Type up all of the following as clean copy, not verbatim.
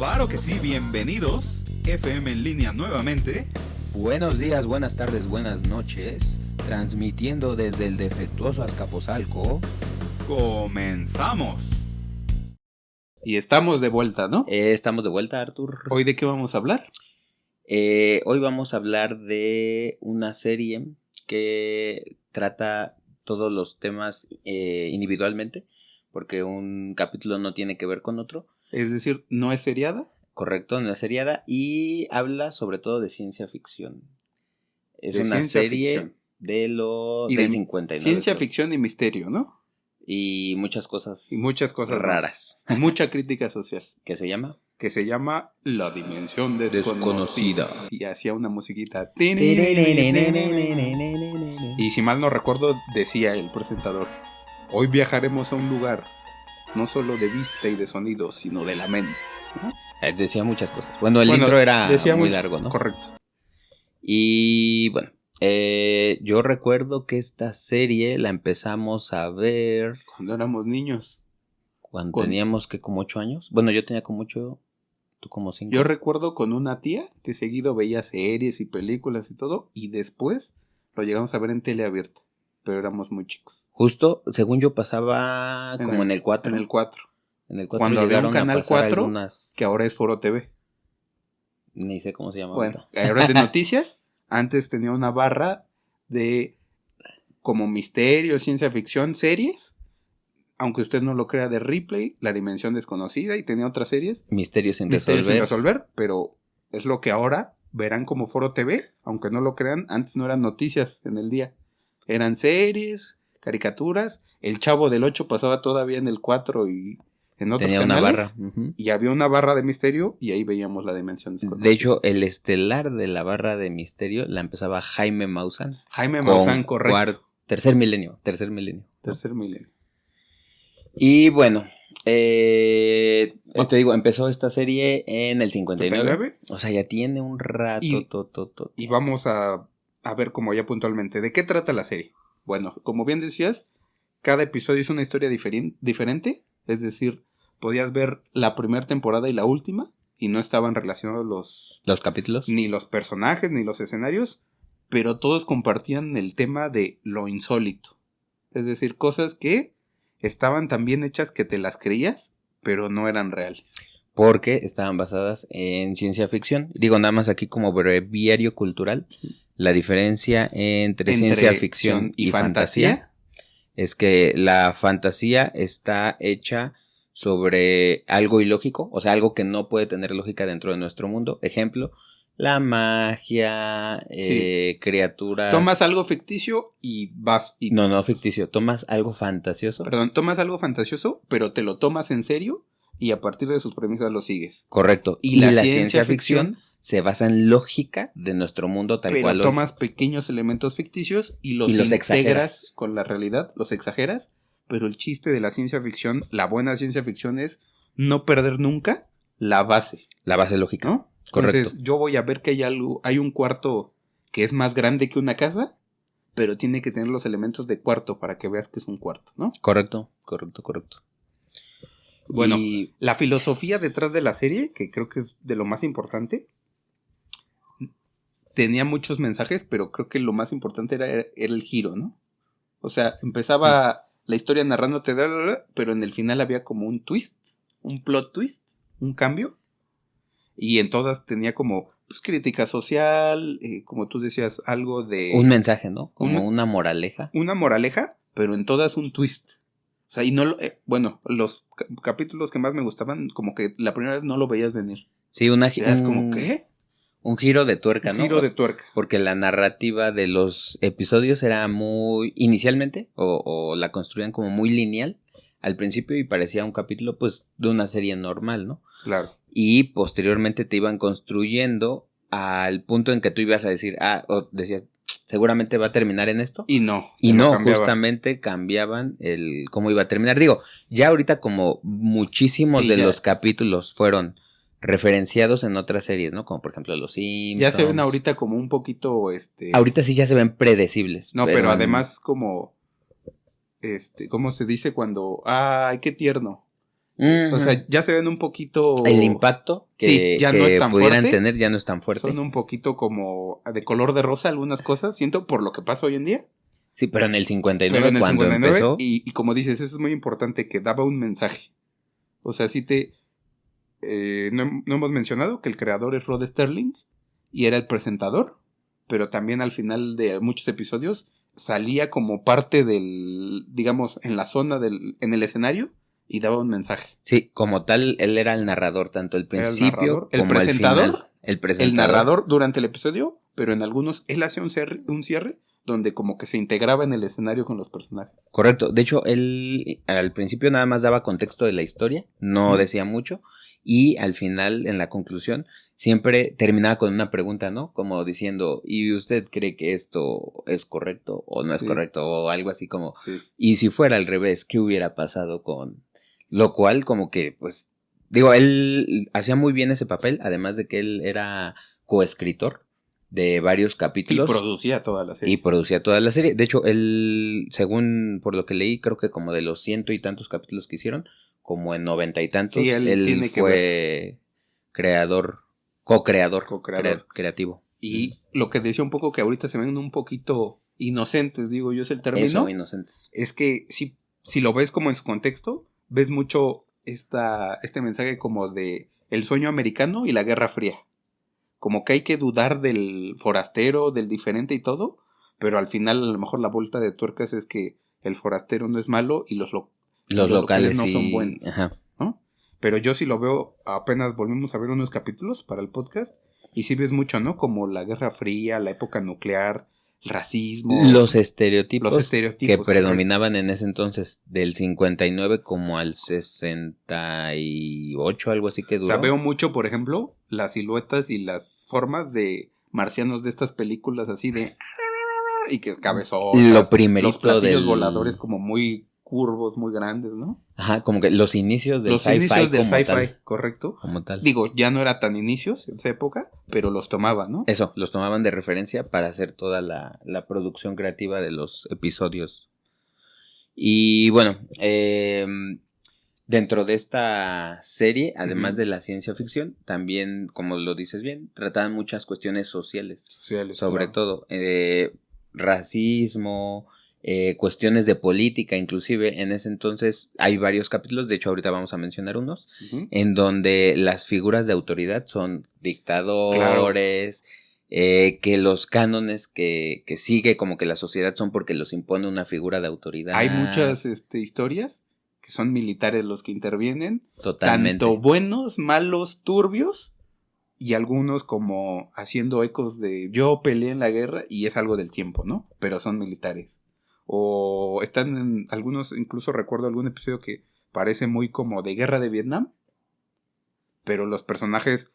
Claro que sí, bienvenidos. FM en línea nuevamente. Buenos días, buenas tardes, buenas noches. Transmitiendo desde el defectuoso Azcapotzalco. Comenzamos. Y estamos de vuelta, ¿no? Estamos de vuelta, Artur. ¿Hoy de qué vamos a hablar? Hoy vamos a hablar de una serie que trata todos los temas individualmente, porque un capítulo no tiene que ver con otro. Es decir, ¿no es seriada? Correcto, no es seriada y habla sobre todo de ciencia ficción. Es De una ciencia serie ficción. del 59. Ciencia creo. ficción y misterio, ¿no? Y muchas cosas. Y muchas cosas raras. más. Y mucha crítica social. ¿Qué se llama? Que se llama La Dimensión Desconocida. Y hacía una musiquita. Y si mal no recuerdo, decía el presentador: hoy viajaremos a un lugar no solo de vista y de sonido, sino de la mente. ¿No? Decía muchas cosas. Bueno, el intro era muy largo, ¿no? Correcto. Y bueno, yo recuerdo que esta serie la empezamos a ver Cuando éramos niños. cuando teníamos que como 8 años. Bueno, yo tenía como 8, tú como 5. Yo recuerdo con una tía que seguido veía series y películas y todo, y después lo llegamos a ver en tele abierta, pero éramos muy chicos. Justo, según yo pasaba como en el 4. En el 4. En el 4 cuando había un canal 4, algunas... que ahora es Foro TV. Ni sé cómo se llama. Bueno, ahora es de noticias. Antes tenía una barra de como misterio, ciencia ficción, series. Aunque usted no lo crea, de Ripley, La Dimensión Desconocida, y tenía otras series. Misterios sin resolver, pero es lo que ahora verán como Foro TV. Aunque no lo crean, antes no eran noticias en el día. Eran series, caricaturas. El Chavo del 8 pasaba todavía en el 4 y en otros tenía canales. Una barra. Y había una barra de misterio y ahí veíamos La Dimensión Desconocida. De hecho, el estelar de la barra de misterio la empezaba Jaime Maussan. Jaime Maussan, correcto. Tercer milenio. Tercer milenio. Y bueno, te digo, empezó esta serie en el 59. O sea, ya tiene un rato. Y vamos a ver como ya puntualmente, ¿de qué trata la serie? Bueno, como bien decías, cada episodio es una historia diferente. Es decir, podías ver la primera temporada y la última y no estaban relacionados los capítulos, ni los personajes, ni los escenarios, pero todos compartían el tema de lo insólito. Es decir, cosas que estaban tan bien hechas que te las creías, pero no eran reales. Porque estaban basadas en ciencia ficción. Digo, nada más aquí como breviario cultural, la diferencia entre ciencia ficción y fantasía es que la fantasía está hecha sobre algo ilógico, o sea, algo que no puede tener lógica dentro de nuestro mundo. Ejemplo, la magia, criaturas. Tomas algo ficticio y vas... No ficticio, tomas algo fantasioso. Perdón, tomas algo fantasioso, pero te lo tomas en serio y a partir de sus premisas lo sigues. Correcto. Y la ciencia ficción se basa en lógica de nuestro mundo tal cual. Pero tomas pequeños elementos ficticios y los integras exageras con la realidad, los exageras. Pero el chiste de la ciencia ficción, la buena ciencia ficción, es no perder nunca la base. La base lógica, ¿no? Correcto. Entonces yo voy a ver que hay un cuarto que es más grande que una casa, pero tiene que tener los elementos de cuarto para que veas que es un cuarto, ¿no? Correcto. Bueno, la filosofía detrás de la serie, que creo que es de lo más importante, tenía muchos mensajes, pero creo que lo más importante era el giro, ¿no? O sea, empezaba la historia narrándote, pero en el final había como un twist, un plot twist, un cambio. Y en todas tenía como crítica social, como tú decías, algo de... un mensaje, ¿no? Como una moraleja. Una moraleja, pero en todas un twist. O sea, y no bueno, los capítulos que más me gustaban, como que la primera vez no lo veías venir. Sí, como, ¿qué? Un giro de tuerca, ¿no? Un giro de tuerca. Porque la narrativa de los episodios era muy... Inicialmente, o la construían como muy lineal al principio y parecía un capítulo, pues, de una serie normal, ¿no? Claro. Y posteriormente te iban construyendo al punto en que tú ibas a decir, o decías, seguramente va a terminar en esto. Y no. Y no, justamente cambiaban el cómo iba a terminar. Digo, ya ahorita como muchísimos de los capítulos fueron referenciados en otras series, ¿no? Como por ejemplo Los Simpsons. Ya se ven ahorita como un poquito, Ahorita sí ya se ven predecibles. No, pero además como, ¿cómo se dice cuando, ay, qué tierno? Uh-huh. O sea, ya se ven un poquito... El impacto que, ya que no es tan pudieran fuerte. tener ya no es tan fuerte. Son un poquito como de color de rosa algunas cosas, siento, por lo que pasa hoy en día. Sí, pero en el 59 Pero en el cuando 59, empezó... y como dices, eso es muy importante, que daba un mensaje. O sea, sí no hemos mencionado que el creador es Rod Sterling y era el presentador, pero también al final de muchos episodios salía como parte del, digamos, en la zona en el escenario y daba un mensaje. Sí, como tal, él era el narrador, tanto el principio el como presentador, el final. El presentador. El narrador durante el episodio, pero en algunos él hacía un cierre donde como que se integraba en el escenario con los personajes. Correcto. De hecho, él al principio nada más daba contexto de la historia, no decía mucho, y al final, en la conclusión, siempre terminaba con una pregunta, ¿no? Como diciendo, ¿y usted cree que esto es correcto o no es correcto? O algo así como, y si fuera al revés, ¿qué hubiera pasado con...? Lo cual, como que, pues, digo, él hacía muy bien ese papel, además de que él era coescritor de varios capítulos. Y producía toda la serie. De hecho, él, según por lo que leí, creo que como de los 100 y tantos capítulos que hicieron, como en 90 y tantos, él fue co-creador creativo. Y lo que decía un poco, que ahorita se ven un poquito inocentes, digo yo, es el término. Eso, inocentes. Es que si lo ves como en su contexto, ves mucho este mensaje como de el sueño americano y la Guerra Fría. Como que hay que dudar del forastero, del diferente y todo, pero al final a lo mejor la vuelta de tuercas es que el forastero no es malo y los locales no son buenos. Ajá. ¿No? Pero yo sí lo veo, apenas volvimos a ver unos capítulos para el podcast, y sí ves mucho, ¿no? Como la Guerra Fría, la época nuclear, el racismo. Los estereotipos que predominaban correcto. en ese entonces, del 59 como al 68, algo así que duró. O sea, veo mucho, por ejemplo, las siluetas y las formas de marcianos de estas películas así de... Y que es cabezotas. Lo primerito los platillos voladores como muy curvos, muy grandes, ¿no? Ajá, como que los inicios del sci-fi. Los inicios del sci-fi, tal, correcto. Como tal. Digo, ya no era tan inicios en esa época, pero los tomaban, ¿no? Eso, los tomaban de referencia para hacer toda la producción creativa de los episodios. Y bueno, dentro de esta serie, además de la ciencia ficción, también, como lo dices bien, trataban muchas cuestiones sociales sobre todo. Racismo, cuestiones de política, inclusive en ese entonces hay varios capítulos, de hecho ahorita vamos a mencionar unos, en donde las figuras de autoridad son dictadores, que los cánones que sigue como que la sociedad son porque los impone una figura de autoridad. Hay muchas historias que son militares los que intervienen, totalmente, tanto buenos, malos, turbios, y algunos como haciendo ecos de yo peleé en la guerra y es algo del tiempo, ¿no? Pero son militares. O están en algunos, incluso recuerdo algún episodio que parece muy como de Guerra de Vietnam, pero los personajes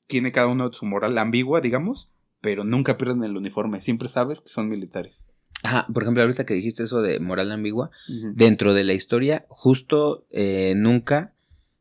tiene cada uno su moral ambigua, digamos, pero nunca pierden el uniforme, siempre sabes que son militares. Ajá, por ejemplo, ahorita que dijiste eso de moral ambigua, dentro de la historia, justo nunca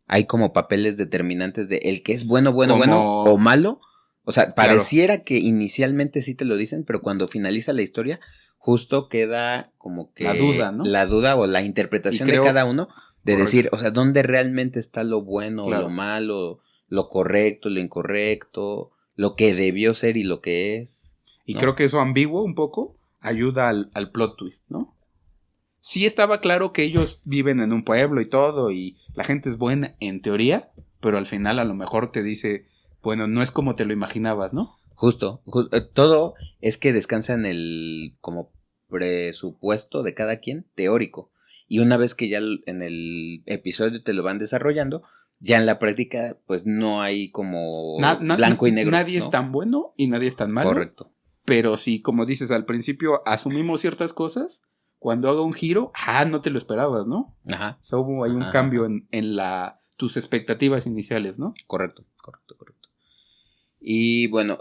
hay como papeles determinantes de el que es bueno o malo. O sea, pareciera que inicialmente sí te lo dicen, pero cuando finaliza la historia, justo queda como que... La duda, ¿no? La duda o la interpretación de cada uno de decir, o sea, ¿dónde realmente está lo bueno, lo malo, lo correcto, lo incorrecto, lo que debió ser y lo que es? Y creo que eso ambiguo un poco ayuda al plot twist, ¿no? Sí estaba claro que ellos viven en un pueblo y todo, y la gente es buena en teoría, pero al final a lo mejor te dice, bueno, no es como te lo imaginabas, ¿no? Justo, todo es que descansa en el como presupuesto de cada quien teórico, y una vez que ya en el episodio te lo van desarrollando, ya en la práctica pues no hay como blanco y negro. Nadie es tan bueno y nadie es tan malo. Correcto. Pero sí, como dices, al principio asumimos ciertas cosas, cuando haga un giro, no te lo esperabas, ¿no? Ajá. So, hay un cambio en tus expectativas iniciales, ¿no? Correcto. Y bueno,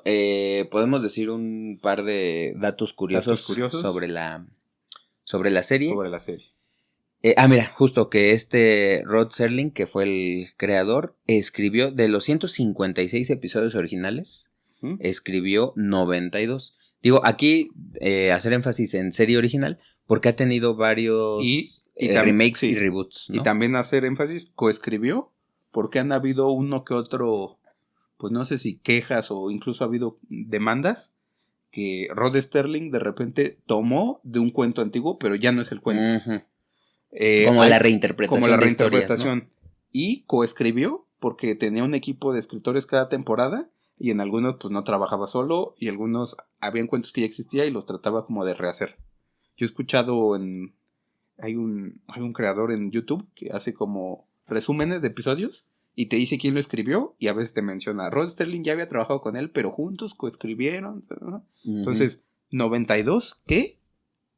podemos decir un par de datos curiosos sobre la serie. Sobre la serie. Mira, justo que Rod Serling, que fue el creador, escribió de los 156 episodios originales, escribió 92. Digo, aquí hacer énfasis en serie original, porque ha tenido varios remakes sí, y reboots, ¿no? Y también hacer énfasis, coescribió, porque han habido uno que otro, pues no sé si quejas o incluso ha habido demandas, que Rod Sterling de repente tomó de un cuento antiguo, pero ya no es el cuento. Uh-huh. Como la reinterpretación. Como la de historias, reinterpretación. ¿no? Y coescribió, porque tenía un equipo de escritores cada temporada, y en algunos pues no trabajaba solo, y algunos habían cuentos que ya existía y los trataba como de rehacer. Yo he escuchado hay un creador en YouTube que hace como resúmenes de episodios y te dice quién lo escribió y a veces te menciona, Rod Sterling ya había trabajado con él, pero juntos coescribieron, ¿no? Uh-huh. Entonces, 92 que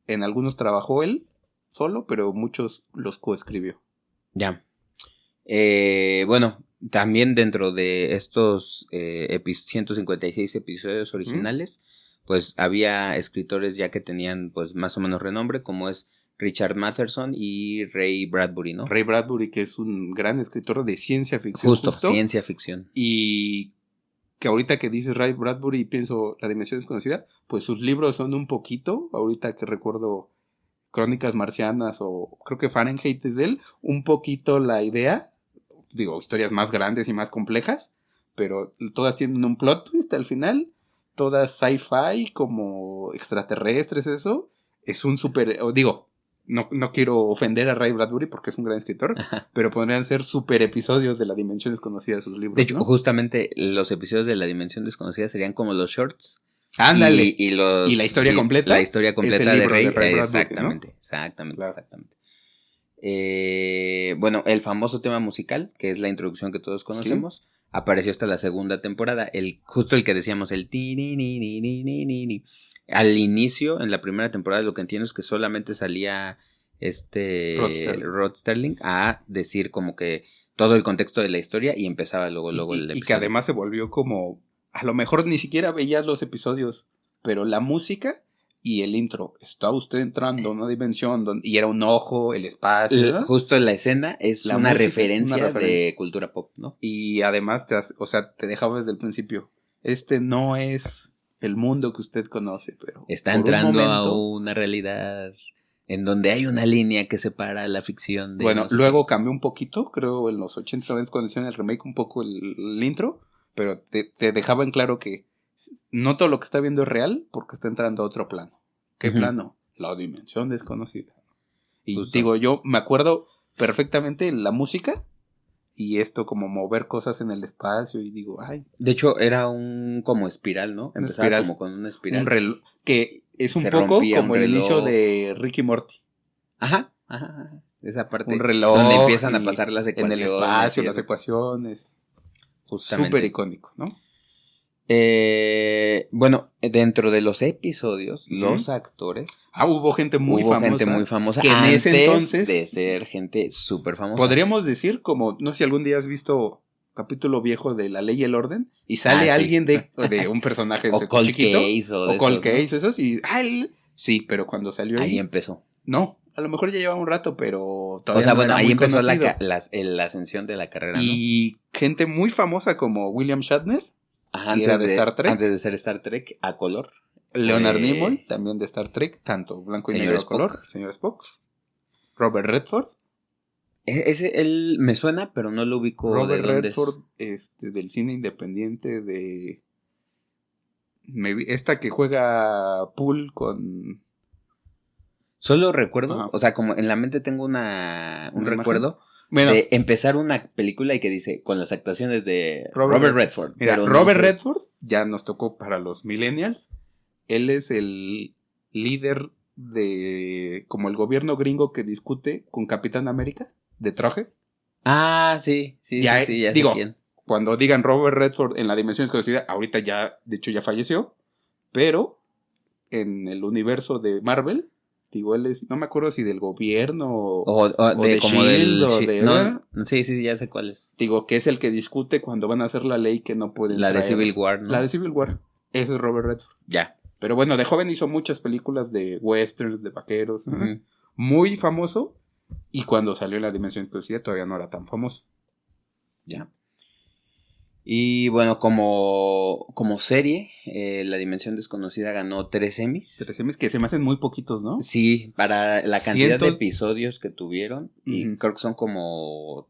en algunos trabajó él solo, pero muchos los coescribió. Ya. Bueno, también dentro de estos 156 episodios originales, pues había escritores ya que tenían pues más o menos renombre, como es Richard Matheson y Ray Bradbury, ¿no? Ray Bradbury, que es un gran escritor de ciencia ficción. Justo. Ciencia ficción. Y que ahorita que dices Ray Bradbury y pienso La Dimensión Desconocida, pues sus libros son un poquito, ahorita que recuerdo Crónicas Marcianas o creo que Fahrenheit es de él, un poquito la idea, digo, historias más grandes y más complejas, pero todas tienen un plot twist al final, todas sci-fi como extraterrestres, eso, es un súper, digo, no quiero ofender a Ray Bradbury porque es un gran escritor, Ajá. pero podrían ser super episodios de La Dimensión Desconocida de sus libros. De hecho, ¿no? Justamente los episodios de La Dimensión Desconocida serían como los shorts. Ándale. Y la historia completa. La historia completa es el de libro Ray. de Ray Bradbury, Exactamente, ¿no? exactamente, Claro. exactamente. Bueno, el famoso tema musical, que es la introducción que todos conocemos, apareció hasta la segunda temporada. Justo el que decíamos, el ti ni ni ni ni ni ni ni. Al inicio, en la primera temporada, lo que entiendo es que solamente salía Rod Sterling a decir como que todo el contexto de la historia y empezaba luego el episodio. Y que además se volvió como, a lo mejor ni siquiera veías los episodios, pero la música y el intro, está usted entrando a una dimensión donde, y era un ojo, el espacio, ¿no? Justo en la escena es La una música, referencia de cultura pop, ¿no? Y además te dejaba desde el principio, no es el mundo que usted conoce, pero está entrando a una realidad en donde hay una línea que separa la ficción de... Bueno, no sé luego qué. Cambió un poquito, creo en los 80 cuando hicieron el remake un poco el intro, pero te dejaba en claro que no todo lo que está viendo es real porque está entrando a otro plano. ¿Qué plano? La dimensión desconocida. Y justo. Digo, yo me acuerdo perfectamente la música y esto como mover cosas en el espacio y digo, ay. De hecho, era un como espiral, ¿no? Empezaba espiral, como con una espiral. Un reloj que es un poco como el inicio de Rick y Morty. Ajá. Esa parte un reloj donde empiezan a pasar las ecuaciones. En el espacio, las ecuaciones. Justamente. Súper icónico, ¿no? Bueno, dentro de los episodios, los actores... hubo gente muy famosa. Que en ese entonces... de ser gente súper famosa. Podríamos decir como, no sé si algún día has visto capítulo viejo de La Ley y el Orden y sale alguien de un personaje o Cold chiquito. Case o Cold Case, ¿no? Esos y... sí, pero cuando salió ahí empezó. No, a lo mejor ya llevaba un rato, pero todavía o sea, no bueno, era ahí muy empezó conocido. la ascensión de la carrera, y ¿no? gente muy famosa como William Shatner. Antes de Star Trek. Antes de ser Star Trek a color. Leonard Nimoy, también de Star Trek, tanto blanco y negro a color. Señor Spock. Robert Redford. Él me suena, pero no lo ubico. Robert de Redford, del cine independiente de... Esta que juega pool con... Solo recuerdo, o sea, como en la mente tengo un recuerdo... Bueno, de empezar una película y que dice con las actuaciones de Robert Redford. Mira, Robert Redford ya nos tocó para los millennials. Él es el líder de como el gobierno gringo que discute con Capitán América de traje. Sí, ya digo, sé quién. Cuando digan Robert Redford en La Dimensión Desconocida, ahorita ya, de hecho ya falleció, pero en el universo de Marvel, digo, él es, no me acuerdo si del gobierno o de como Shield, sí, ya sé cuál es. Digo, que es el que discute cuando van a hacer la ley que no pueden La de Civil War, ¿no? La de Civil War. Ese es Robert Redford. Ya. Pero bueno, de joven hizo muchas películas de westerns, de vaqueros. Muy famoso. Y cuando salió La Dimensión Desconocida todavía no era tan famoso. Ya. Y bueno, como serie, La Dimensión Desconocida ganó 3 Emmys. 3 Emmys que se me hacen muy poquitos, ¿no? Sí, para la cantidad de episodios que tuvieron. Y creo que son como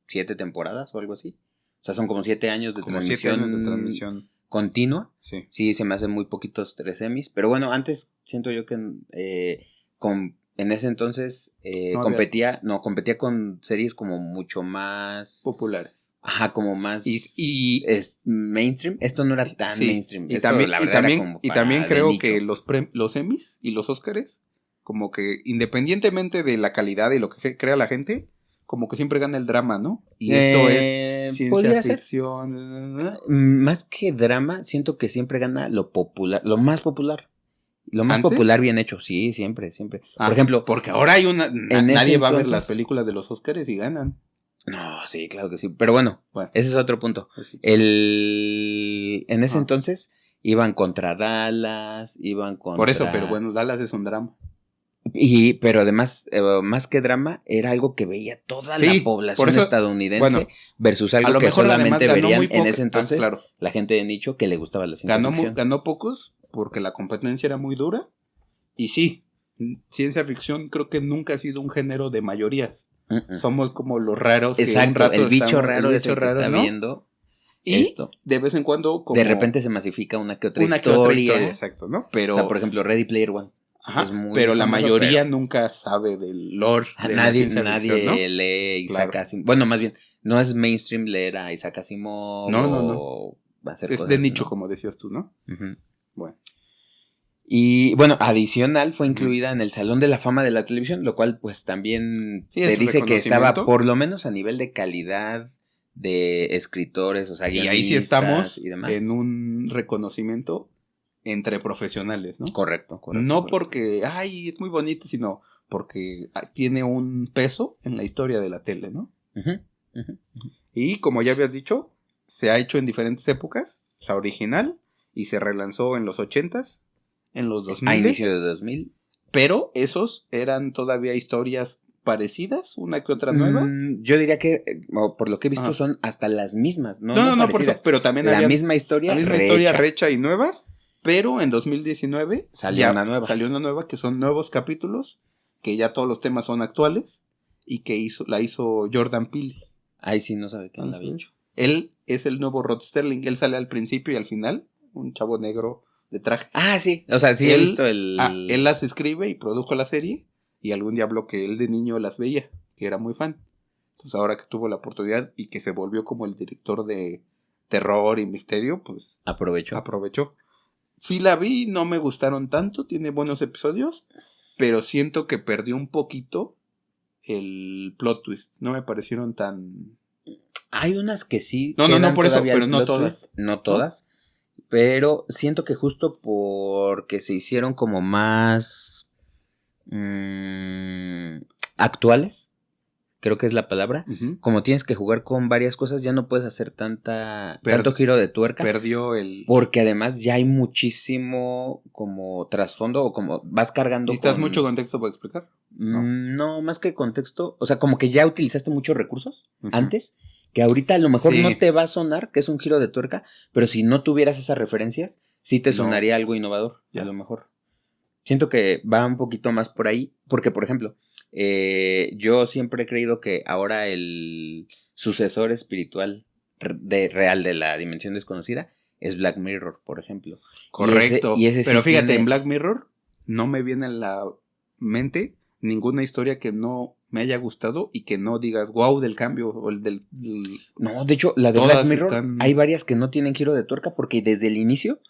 7 temporadas o algo así. O sea, son como 7 años de como 7 años de transmisión continua. Sí. Sí, se me hacen muy poquitos 3 Emmys. Pero bueno, antes siento yo que en ese entonces competía con series como mucho más populares. Ajá, como más y es mainstream. Esto no era tan mainstream. Y también creo nicho. que los Emmys y los Óscares, como que independientemente de la calidad y lo que crea la gente, como que siempre gana el drama, ¿no? Y esto es ciencia ficción. Más que drama, siento que siempre gana lo popular, lo más popular. Lo más popular bien hecho, sí, siempre. Por ejemplo, porque ahora hay nadie va a ver las películas de los Óscares y ganan. No, sí, claro que sí. Pero bueno, ese es otro punto. Pues sí. En ese entonces iban contra Dallas, iban contra... Por eso, pero bueno, Dallas es un drama. Pero además, más que drama, era algo que veía toda la población estadounidense versus algo que solamente verían en ese entonces la gente de nicho que le gustaba la ciencia ficción. Ganó pocos porque la competencia era muy dura. Y sí, ciencia ficción creo que nunca ha sido un género de mayorías. Somos como los raros que exacto, un rato el bicho estamos, raro el es el que está ¿no? viendo y esto. De vez en cuando como de repente se masifica una que otra historia. Exacto, ¿no? Pero, o sea, por ejemplo, Ready Player One. Ajá, pero la mayoría nunca sabe del lore de nadie la ciencia ficción, ¿no? lee Isaac Asimov. Bueno, más bien, no es mainstream leer a Isaac Asimov. No. Es de nicho, como decías tú, ¿no? Bueno. Y bueno, adicional fue incluida en el Salón de la Fama de la Televisión, lo cual pues también te dice que estaba por lo menos a nivel de calidad de escritores, o sea, y ahí sí estamos en un reconocimiento entre profesionales, ¿no? Correcto. No porque, es muy bonito, sino porque tiene un peso en la historia de la tele, ¿no? Y como ya habías dicho, se ha hecho en diferentes épocas, la original, y se relanzó en los 80s, en los 2000. A inicio de 2000. Pero esos eran todavía historias parecidas, una que otra nueva. Yo diría que, por lo que he visto, son hasta las mismas. No, por eso, pero también la misma historia recha y nuevas. Pero en 2019 salió una nueva que son nuevos capítulos, que ya todos los temas son actuales y que la hizo Jordan Peele. Ahí sí no sabe quién la había hecho. Él es el nuevo Rod Serling, él sale al principio y al final, un chavo negro de traje. Sí, o sea, sí he visto él las escribe y produjo la serie y algún día habló que él de niño las veía, que era muy fan. Entonces ahora que tuvo la oportunidad y que se volvió como el director de terror y misterio, pues aprovechó. Sí la vi, no me gustaron tanto, tiene buenos episodios, pero siento que perdió un poquito el plot twist. No me parecieron tan... Hay unas que sí. No, por eso, pero no todas. No todas. Pero siento que justo porque se hicieron como más actuales, creo que es la palabra. Como tienes que jugar con varias cosas, ya no puedes hacer tanto giro de tuerca. Perdió porque además ya hay muchísimo como trasfondo o como vas cargando. ¿Necesitas mucho contexto para explicar? No, más que contexto. O sea, como que ya utilizaste muchos recursos antes, que ahorita a lo mejor no te va a sonar que es un giro de tuerca, pero si no tuvieras esas referencias, sí te sonaría algo innovador, a lo mejor. Siento que va un poquito más por ahí, porque por ejemplo, yo siempre he creído que ahora el sucesor espiritual real de La Dimensión Desconocida es Black Mirror, por ejemplo. Correcto. Pero sí fíjate, en Black Mirror no me viene a la mente ninguna historia que no me haya gustado y que no digas wow del cambio o el del... No, de hecho, la de Black Mirror hay varias que no tienen giro de tuerca porque desde el inicio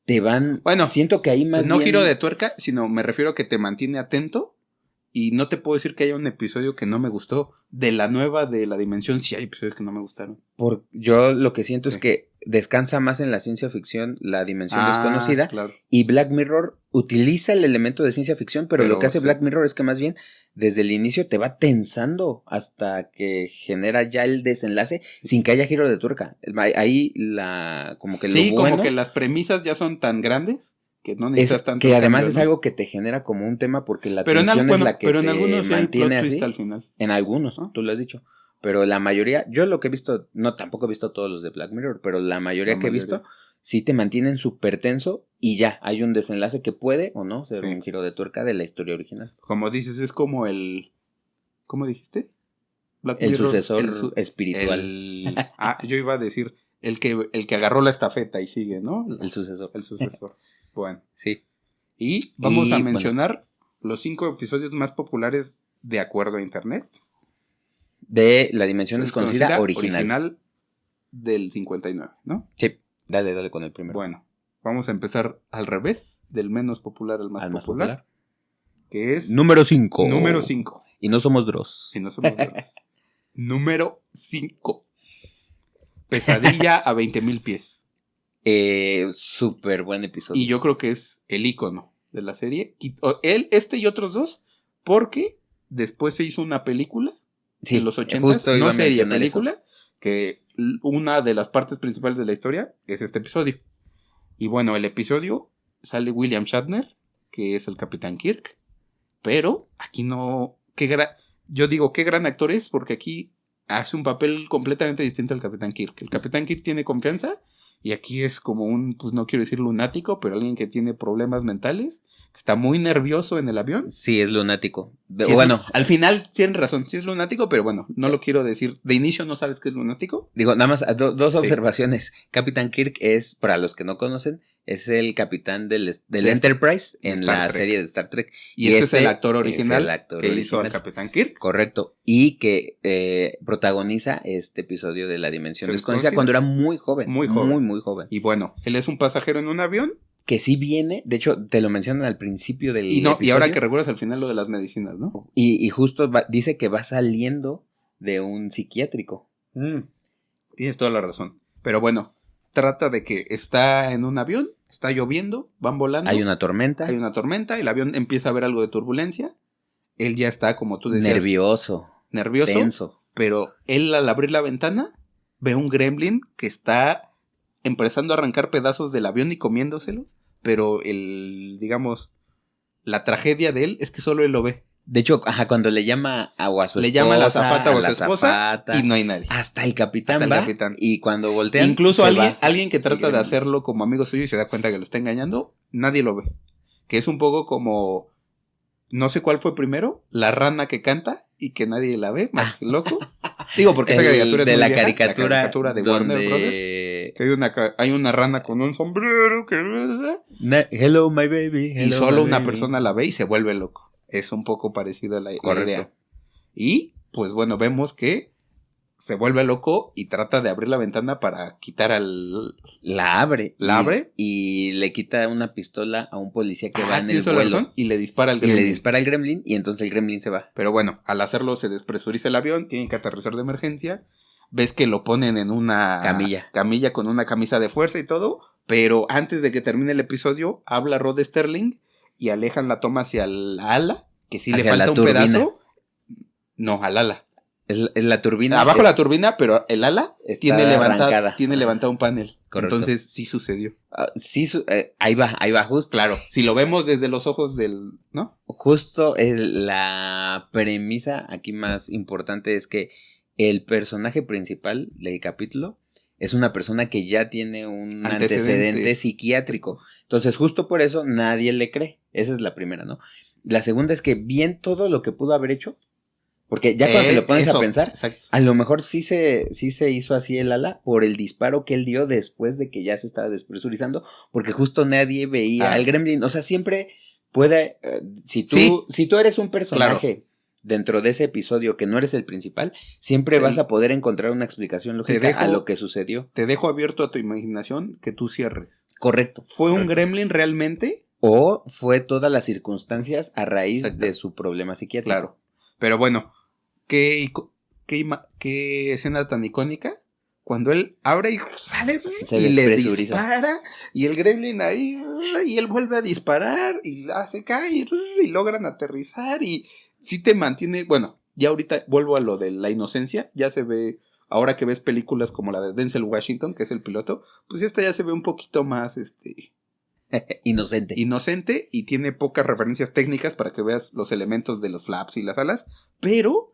te van... Bueno, siento que ahí más no bien... giro de tuerca, sino me refiero a que te mantiene atento y no te puedo decir que haya un episodio que no me gustó. De la nueva de La Dimensión sí hay episodios que no me gustaron. Yo lo que siento es que descansa más en la ciencia ficción La Dimensión Desconocida, y Black Mirror utiliza el elemento de ciencia ficción, pero lo que hace Black Mirror es que más bien desde el inicio te va tensando hasta que genera ya el desenlace sin que haya giro de tuerca. Ahí como que lo bueno, como que las premisas ya son tan grandes que no necesitas tanto que además es algo que te genera como un tema porque la tensión es la que te mantiene así. Al final. En algunos, tú lo has dicho. pero la mayoría, yo lo que he visto, no, tampoco he visto todos los de Black Mirror, pero la mayoría que he visto, sí te mantienen súper tenso y ya, hay un desenlace que puede o no ser un giro de tuerca de la historia original. Como dices, es como ¿cómo dijiste? Black Mirror, sucesor espiritual. Yo iba a decir, el que agarró la estafeta y sigue, ¿no? El sucesor. Bueno. Sí. Y vamos a mencionar los 5 episodios más populares de acuerdo a internet. De La Dimensión Desconocida original del 59, ¿no? Sí, dale con el primero. Bueno, vamos a empezar al revés, del menos popular al más popular. Que es... Número 5. Y no somos Dross. Número 5. Pesadilla a 20,000 pies. Súper buen episodio. Y yo creo que es el ícono de la serie. Este y otros 2, porque después se hizo una película de los 80, no serie, película, eso. Que una de las partes principales de la historia es este episodio. Y bueno, el episodio sale William Shatner, que es el Capitán Kirk, pero aquí no... Yo digo, qué gran actor es, porque aquí hace un papel completamente distinto al Capitán Kirk. El Capitán Kirk tiene confianza, y aquí es como pues no quiero decir lunático, pero alguien que tiene problemas mentales, que está muy nervioso en el avión. Sí, es lunático. Sí, al final tienen razón, sí es lunático, pero bueno, no lo quiero decir. ¿De inicio no sabes qué es lunático? Digo, nada más, dos observaciones. Capitán Kirk es, para los que no conocen, es el capitán del Enterprise en la serie de Star Trek. Y este es el actor original que hizo al Capitán Kirk. Correcto. Y que protagoniza este episodio de La Dimensión Desconocida cuando era muy joven. Muy joven. Y bueno, él es un pasajero en un avión. Que sí viene, de hecho, te lo mencionan al principio del episodio. Y ahora que recuerdas al final lo de las medicinas, ¿no? Y justo dice que va saliendo de un psiquiátrico. Tienes toda la razón. Pero bueno, trata de que está en un avión, está lloviendo, van volando. Hay una tormenta, el avión empieza a ver algo de turbulencia. Él ya está, como tú decías, nervioso, tenso. Pero él, al abrir la ventana, ve un gremlin que está empezando a arrancar pedazos del avión y comiéndoselos. Pero la tragedia de él es que solo él lo ve. De hecho, cuando le llama a su esposa, le llama a la azafata o a su esposa y no hay nadie. Hasta el capitán y cuando voltean, incluso alguien que trata de hacerlo como amigo suyo y se da cuenta que lo está engañando, nadie lo ve. Que es un poco como, no sé cuál fue primero, la rana que canta y que nadie la ve, más que loco. Digo, porque esa caricatura es de muy la vieja, caricatura de Warner Brothers. Que hay una rana con un sombrero hello my baby. Y solo una persona la ve y se vuelve loco. Es un poco parecido a la idea. Y pues bueno, vemos que se vuelve loco y trata de abrir la ventana para quitar La abre. Y le quita una pistola a un policía que va en el vuelo. Y le dispara al gremlin. Y entonces el gremlin se va. Pero bueno, al hacerlo se despresuriza el avión, tienen que aterrizar de emergencia. Ves que lo ponen en una camilla con una camisa de fuerza y todo. Pero antes de que termine el episodio, habla Rod Sterling y alejan la toma hacia la ala, que sí le falta un pedazo. No, al ala. Es la turbina. Abajo la turbina, pero el ala tiene levantado un panel. Correcto. Entonces sí sucedió. Ahí va justo. Claro, si lo vemos desde los ojos ¿no? Justo la premisa aquí más importante es que el personaje principal del capítulo es una persona que ya tiene un antecedente psiquiátrico. Entonces, justo por eso nadie le cree. Esa es la primera, ¿no? La segunda es que bien todo lo que pudo haber hecho, porque ya cuando te lo pones a pensar, exacto. A lo mejor sí se hizo así el ala por el disparo que él dio después de que ya se estaba despresurizando, porque justo nadie veía al gremlin. O sea, siempre puede, si tú eres un personaje dentro de ese episodio que no eres el principal, siempre vas a poder encontrar una explicación lógica a lo que sucedió. Te dejo abierto a tu imaginación que tú cierres. Correcto. ¿Fue un gremlin realmente? ¿O fue todas las circunstancias a raíz de su problema psiquiátrico? Claro. Pero bueno, ¿qué escena tan icónica? Cuando él abre y sale y le dispara, y el gremlin ahí, y él vuelve a disparar, y hace caer, y logran aterrizar, y sí te mantiene. Bueno, ya ahorita vuelvo a lo de la inocencia, ya se ve, ahora que ves películas como la de Denzel Washington, que es el piloto, pues esta ya se ve un poquito más, Inocente, y tiene pocas referencias técnicas para que veas los elementos de los flaps y las alas, pero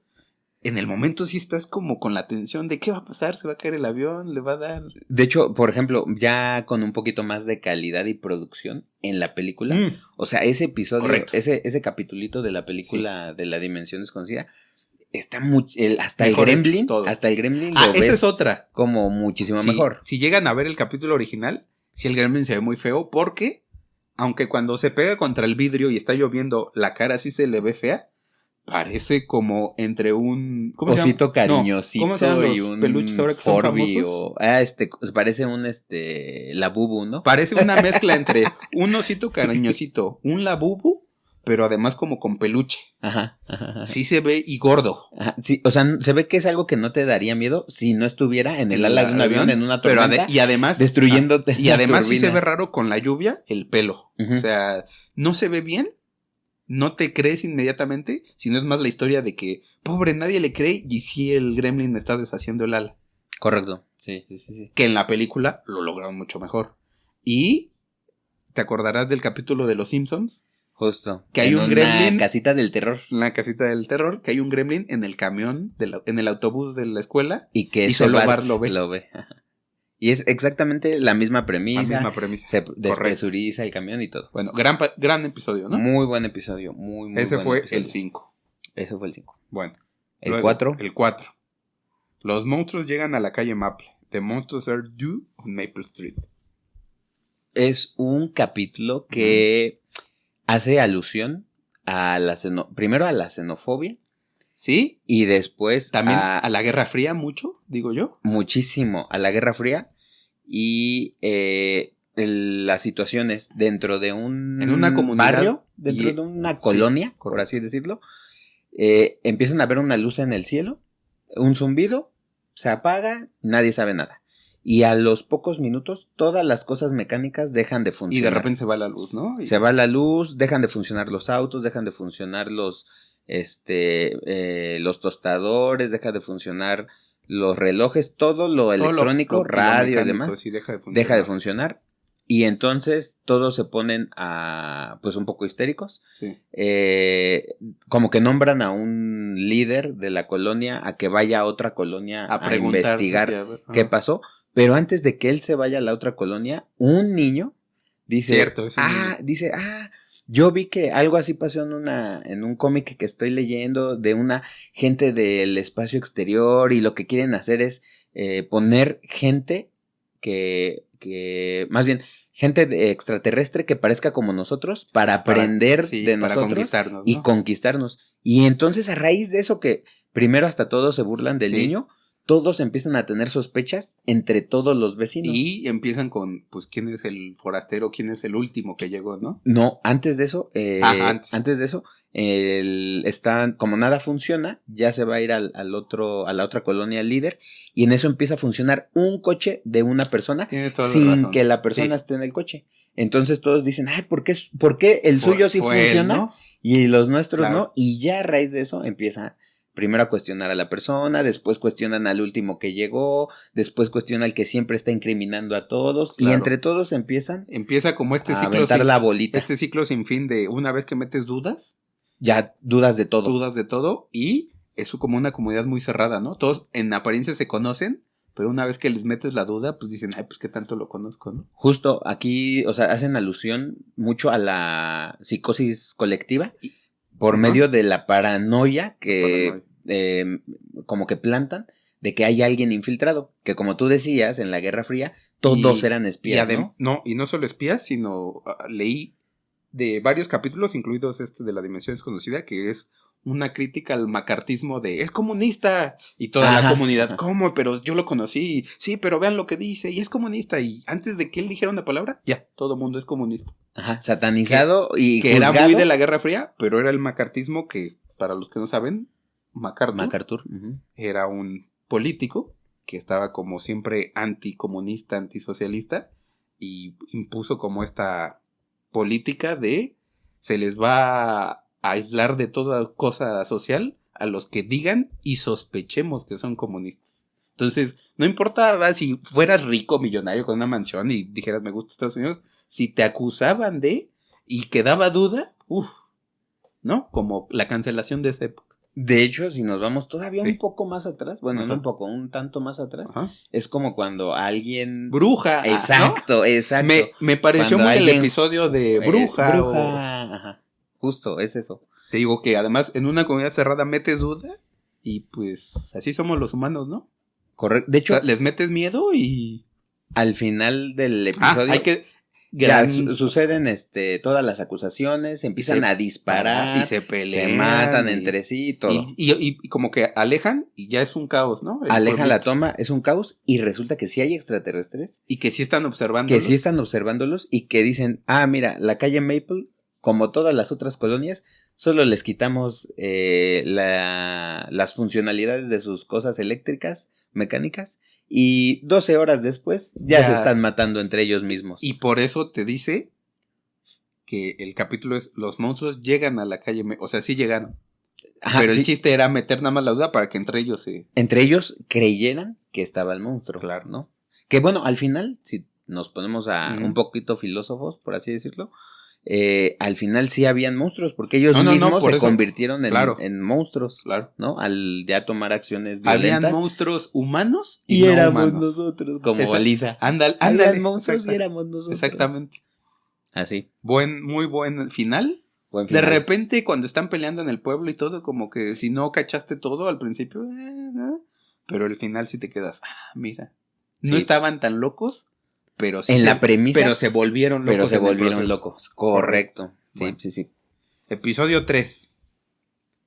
en el momento sí estás como con la tensión de qué va a pasar, se va a caer el avión, le va a dar... De hecho, por ejemplo, ya con un poquito más de calidad y producción en la película, o sea, ese episodio, correcto. ese capitulito de la película de la dimensión desconocida, está hasta Mejor el hecho, Gremlin, todo. hasta el Gremlin Ah, lo esa ves es otra. como muchísimo Sí, mejor. Si llegan a ver el capítulo original, sí el Gremlin se ve muy feo porque, aunque cuando se pega contra el vidrio y está lloviendo, la cara sí se le ve fea, parece como entre un... ¿cómo se Osito llama? cariñosito ¿Cómo se llaman los y un peluches ahora que son Furby famosos? parece un Labubu, ¿no? Parece una mezcla entre un osito cariñosito, un labubu, pero además como con peluche. Ajá. Sí se ve y gordo. Ajá, sí, o sea, se ve que es algo que no te daría miedo si no estuviera en el ala de un avión, en una pero tormenta, y además destruyéndote. y además sí se turbina. ve raro con la lluvia el pelo. Uh-huh. O sea, no se ve bien, no te crees inmediatamente, sino es más la historia de que pobre nadie le cree y sí el Gremlin está deshaciendo el ala. Correcto. Sí. Que en la película lo lograron mucho mejor. Y te acordarás del capítulo de Los Simpsons. Justo. Que hay en un una gremlin. casita del terror. En la casita del terror, que hay un gremlin en el camión, en el autobús de la escuela. Y que solo Bart lo ve. Y es exactamente la misma premisa. La misma premisa. Se despresuriza el camión y todo. Bueno, gran episodio, ¿no? Muy buen episodio. Muy Ese buen fue episodio. el 5. Ese fue el 5. Bueno. ¿El 4? El 4. Los monstruos llegan a la calle Maple. The monsters are due on Maple Street. Es un capítulo que hace alusión a primero a la xenofobia. ¿Sí? Y después también a la Guerra Fría mucho, digo yo. Muchísimo a la Guerra Fría y las situaciones dentro de en una comunidad, barrio, dentro de una colonia, por así decirlo, empiezan a ver una luz en el cielo, un zumbido, se apaga, nadie sabe nada. Y a los pocos minutos todas las cosas mecánicas dejan de funcionar. Y de repente se va la luz, ¿no? Se va la luz, dejan de funcionar los autos, dejan de funcionar los tostadores, deja de funcionar los relojes, todo lo electrónico, radio y demás, sí, deja de funcionar. Y entonces todos se ponen pues un poco histéricos. Sí. Como que nombran a un líder de la colonia a que vaya a otra colonia a investigar qué pasó. Pero antes de que él se vaya a la otra colonia, un niño dice, yo vi que algo así pasó en un cómic que estoy leyendo de una gente del espacio exterior y lo que quieren hacer es poner gente más bien, gente extraterrestre que parezca como nosotros para aprender de nosotros conquistarnos, ¿no? Y conquistarnos. Y entonces a raíz de eso que primero hasta todos se burlan del niño, todos empiezan a tener sospechas entre todos los vecinos. Y empiezan con, pues, ¿quién es el forastero? ¿Quién es el último que llegó, no? No, antes de eso, antes de eso, como nada funciona, ya se va a ir a la otra colonia líder, y en eso empieza a funcionar un coche de una persona sin que la persona esté en el coche. Entonces todos dicen, ay, ¿por qué el suyo sí funciona? ¿No? Y los nuestros no? Y ya a raíz de eso empieza primero a cuestionar a la persona, después cuestionan al último que llegó, después cuestiona al que siempre está incriminando a todos, y entre todos empieza como este ciclo aventar la bolita. Este ciclo sin fin de una vez que metes dudas, ya dudas de todo. Dudas de todo, y es como una comunidad muy cerrada, ¿no? Todos en apariencia se conocen, pero una vez que les metes la duda, pues dicen, ay, pues qué tanto lo conozco, ¿no? Justo aquí, o sea, hacen alusión mucho a la psicosis colectiva por medio de la paranoia que como que plantan de que hay alguien infiltrado, que como tú decías, en la Guerra Fría, todos eran espías, ¿no? Y no solo espías, sino leí de varios capítulos, incluidos de la Dimensión Desconocida, que es una crítica al macartismo de es comunista, y toda la comunidad, ¿cómo? Pero yo lo conocí, sí, pero vean lo que dice, y es comunista, y antes de que él dijera una palabra, ya, todo el mundo es comunista. Ajá, satanizado y que era muy de la Guerra Fría, pero era el macartismo que, para los que no saben, MacArthur era un político que estaba como siempre anticomunista, antisocialista, y impuso como esta política de se les va a aislar de toda cosa social a los que digan y sospechemos que son comunistas. Entonces, no importa si fueras rico, millonario, con una mansión y dijeras me gusta Estados Unidos, si te acusaban y quedaba duda, ¿no? Como la cancelación de esa época. De hecho, si nos vamos todavía Sí. un poco más atrás, bueno, Ajá. no un poco, un tanto más atrás, Ajá. es como cuando alguien... Bruja. Exacto, ¿no? exacto. Me pareció Cuando muy el alguien- episodio de Bruja. Ajá. Justo, es eso. Te digo que además en una comunidad cerrada metes duda y pues así somos los humanos, ¿no? Correcto. De O hecho, sea, les metes miedo y... al final del episodio... hay que... ya gran- suceden todas las acusaciones, empiezan a disparar, y se pelean. se matan y- entre sí y todo. Y como que alejan y ya es un caos, ¿no? El Alejan la pueblito. toma, es un caos y resulta que sí hay extraterrestres, Y que sí están observando. que sí están observándolos y que dicen, mira, la calle Maple, como todas las otras colonias, solo les quitamos las funcionalidades de sus cosas eléctricas, mecánicas, y 12 horas después ya se están matando entre ellos mismos. Y por eso te dice que el capítulo es los monstruos llegan a la calle, o sea, sí llegaron. Ajá, pero sí, el chiste era meter nada más la duda para que entre ellos se... entre ellos creyeran que estaba el monstruo, Claro. ¿no? Que bueno, al final, si nos ponemos a Ujú. un poquito filósofos, por así decirlo, al final sí habían monstruos, porque ellos No, mismos por se eso, convirtieron claro. en monstruos, Claro. ¿no? Al ya tomar acciones violentas. Habían monstruos humanos y no éramos humanos. nosotros, como Esa- Lisa. Ándale, Habían monstruos y exacta- éramos nosotros. Exactamente. Así. Muy buen final. Buen De final. repente, cuando están peleando en el pueblo y todo, como que si no cachaste todo al principio, pero al final sí te quedas, mira. No Sí. estaban tan locos, pero sí. En la premisa, Pero se volvieron locos. pero se en el volvieron proceso. locos. Correcto. Sí, Bueno. sí. Episodio 3,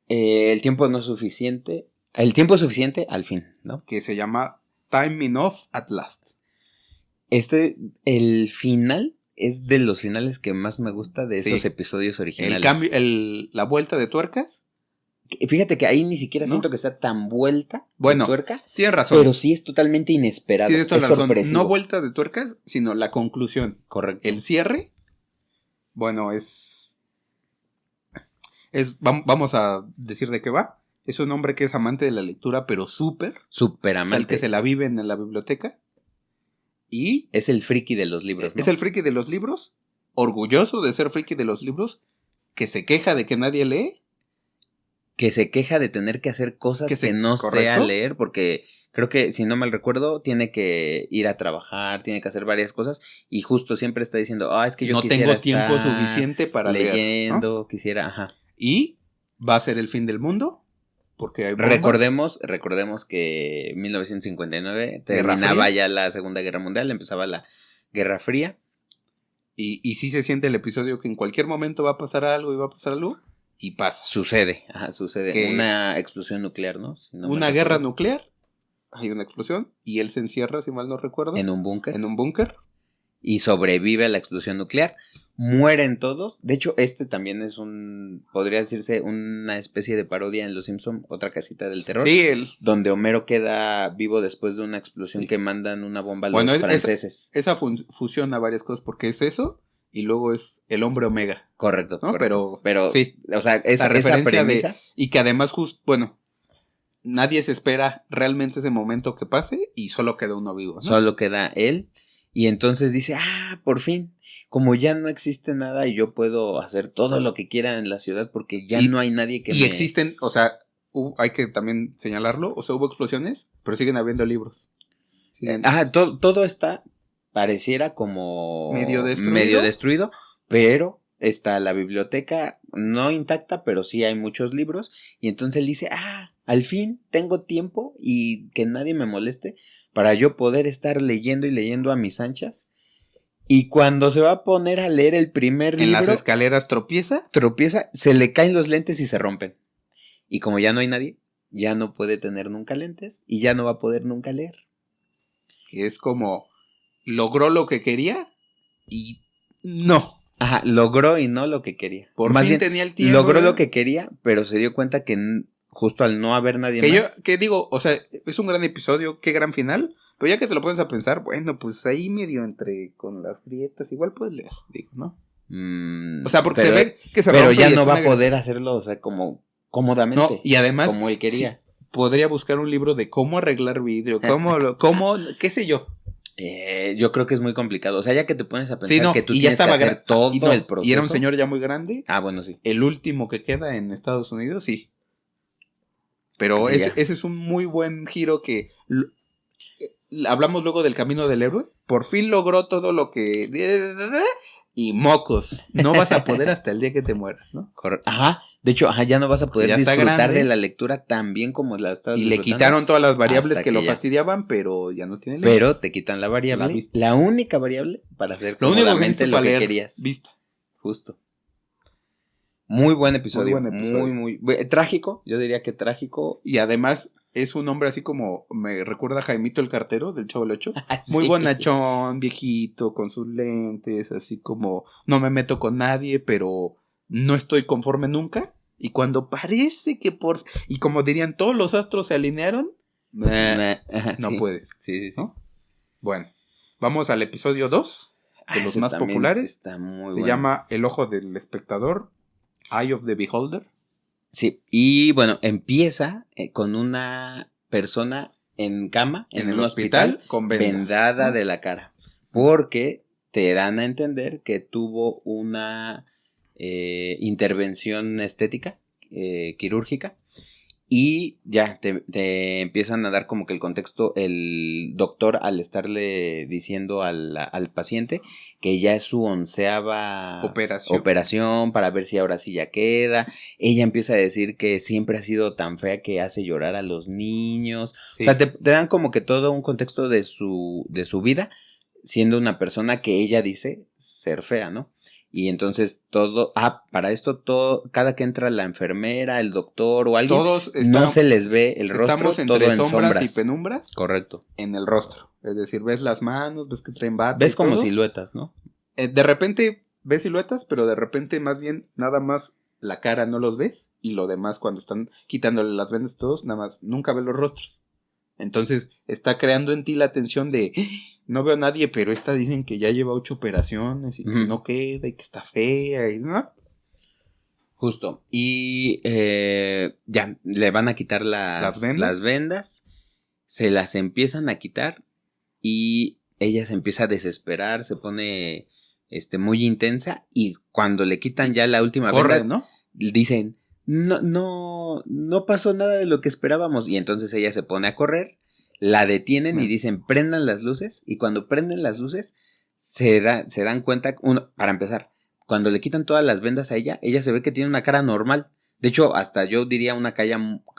El tiempo no es suficiente. El tiempo es suficiente al fin, ¿no? que se llama Time Enough at Last. El final es de los finales que más me gusta de Sí. esos episodios originales. El cambio, la vuelta de tuercas. Fíjate que ahí ni siquiera ¿No? siento que sea tan vuelta Bueno, de tuerca, Tienes razón. pero sí es totalmente inesperado. Tienes toda es la razón. sorpresivo. No vuelta de tuercas, sino la conclusión. Correcto. El cierre, bueno, vamos a decir de qué va. Es un hombre que es amante de la lectura, pero súper. Súper O sea, el amante. que se la vive en la biblioteca. Y Es el friki de los libros, ¿no? es el friki de los libros, orgulloso de ser friki de los libros, que se queja de que nadie lee. Que se queja de tener que hacer cosas que no sea ¿correcto? leer, porque creo que, si no mal recuerdo, tiene que ir a trabajar, tiene que hacer varias cosas, y justo siempre está diciendo, es que yo No quisiera tengo tiempo estar suficiente para leer. ¿no? leyendo, quisiera, ajá. Y va a ser el fin del mundo, porque hay bombas. Recordemos que 1959 Guerra terminaba Fría. ya la Segunda Guerra Mundial, empezaba la Guerra Fría. Y sí se siente el episodio que en cualquier momento va a pasar algo y va a pasar algo. Y pasa. Sucede. Que- Una explosión nuclear, ¿no? Si no mal Una guerra recuerdo. nuclear, hay una explosión y él se encierra, si mal no recuerdo, En un búnker. en un búnker. Y sobrevive a la explosión nuclear. Mueren todos. De hecho, también es podría decirse una especie de parodia en Los Simpson, otra casita del terror. Sí, él. Donde Homero queda vivo después de una explosión Sí. que mandan una bomba a Bueno, los es- franceses. Esa fusiona varias cosas porque es eso y luego es el hombre omega. Correcto, ¿no? correcto. Pero, sí. o sea, esa referencia premisa, Y que además, bueno, nadie se espera realmente ese momento que pase y solo queda uno vivo. ¿no? solo queda él. Y entonces dice, por fin, como ya no existe nada y yo puedo hacer todo lo que quiera en la ciudad porque ya Y- no hay nadie que Y existen, o sea, hay que también señalarlo, o sea, hubo explosiones, pero siguen habiendo libros. Siguen- todo está, pareciera como Medio destruido. medio destruido, pero está la biblioteca no intacta, pero sí hay muchos libros. Y entonces él dice, al fin tengo tiempo y que nadie me moleste para yo poder estar leyendo y leyendo a mis anchas. Y cuando se va a poner a leer el primer en libro, las escaleras tropieza. tropieza, se le caen los lentes y se rompen. Y como ya no hay nadie, ya no puede tener nunca lentes y ya no va a poder nunca leer. Que es como logró lo que quería y no. Logró y no lo que quería. Por Más fin bien, tenía el tiempo. logró ¿verdad? lo que quería, pero se dio cuenta que justo al no haber nadie Que más. que digo, o sea, es un gran episodio, qué gran final. Pero ya que te lo pones a pensar, bueno, pues ahí medio entre con las grietas, igual puedes leer, digo, ¿no? O sea, porque pero, se ve que se pero rompe ya y no está va a una gran- poder hacerlo, o sea, como cómodamente. No, y además como él quería. sí, podría buscar un libro de cómo arreglar vidrio, qué sé yo. Yo creo que es muy complicado. O sea, ya que te pones a pensar Sí, no, que tú y ya tienes que estaba hacer todo y no, el proceso. y era un señor ya muy grande, Bueno, sí. el último que queda en Estados Unidos, sí. Pero Sí, ya. ese es un muy buen giro que... hablamos luego del camino del héroe. Por fin logró todo lo que... Y mocos. No vas a poder hasta el día que te mueras, ¿no? Ajá. De hecho, ya no vas a poder Ya está disfrutar grande. de la lectura tan bien como la estabas Y le disfrutando. quitaron todas las variables hasta que lo que ya. fastidiaban, pero ya no tiene lentes. Pero te quitan la variable. La única variable para hacer lo único que cómodamente necesito lo para que leer, querías. vista. Justo. Muy buen episodio. Muy buen episodio. Muy trágico. Yo diría que trágico. Y además es un hombre así como me recuerda a Jaimito el cartero del Chavo del Ocho. Sí. Muy bonachón, viejito, con sus lentes, así como no me meto con nadie, pero no estoy conforme nunca. Y cuando parece que y como dirían todos los astros se alinearon, no sí. puedes. Sí. ¿No? Bueno, vamos al episodio 2 de los ese más también populares. Está muy Se bueno. llama El ojo del espectador, Eye of the Beholder. Sí, y bueno, empieza con una persona en cama, en el un hospital con vendas, vendada ¿no? de la cara, porque te dan a entender que tuvo una intervención estética, quirúrgica, y ya te empiezan a dar como que el contexto, el doctor al estarle diciendo al paciente que ya es su 11ª operación para ver si ahora sí ya queda. Ella empieza a decir que siempre ha sido tan fea que hace llorar a los niños. Sí. O sea, te dan como que todo un contexto de su vida, siendo una persona que ella dice ser fea, ¿no? Y entonces para esto cada que entra la enfermera, el doctor o alguien, no se les ve el rostro, estamos todo entre en sombras y penumbras. Correcto. En el rostro. Es decir, ves las manos, ves que traen bata. Ves como siluetas, ¿no? De repente ves siluetas, pero de repente más bien nada más la cara no los ves. Y lo demás cuando están quitándole las vendas todos, nada más nunca ves los rostros. Entonces está creando en ti la tensión de no veo a nadie, pero esta dicen que ya lleva 8 operaciones y que no queda y que está fea y no. Justo. Y ya le van a quitar las vendas, se las empiezan a quitar y ella se empieza a desesperar, se pone muy intensa y cuando le quitan ya la última venda, ¿no? Dicen no pasó nada de lo que esperábamos. Y entonces ella se pone a correr, la detienen y dicen, prendan las luces. Y cuando prenden las luces, se dan cuenta, para empezar, cuando le quitan todas las vendas a ella se ve que tiene una cara normal. De hecho, hasta yo diría una cara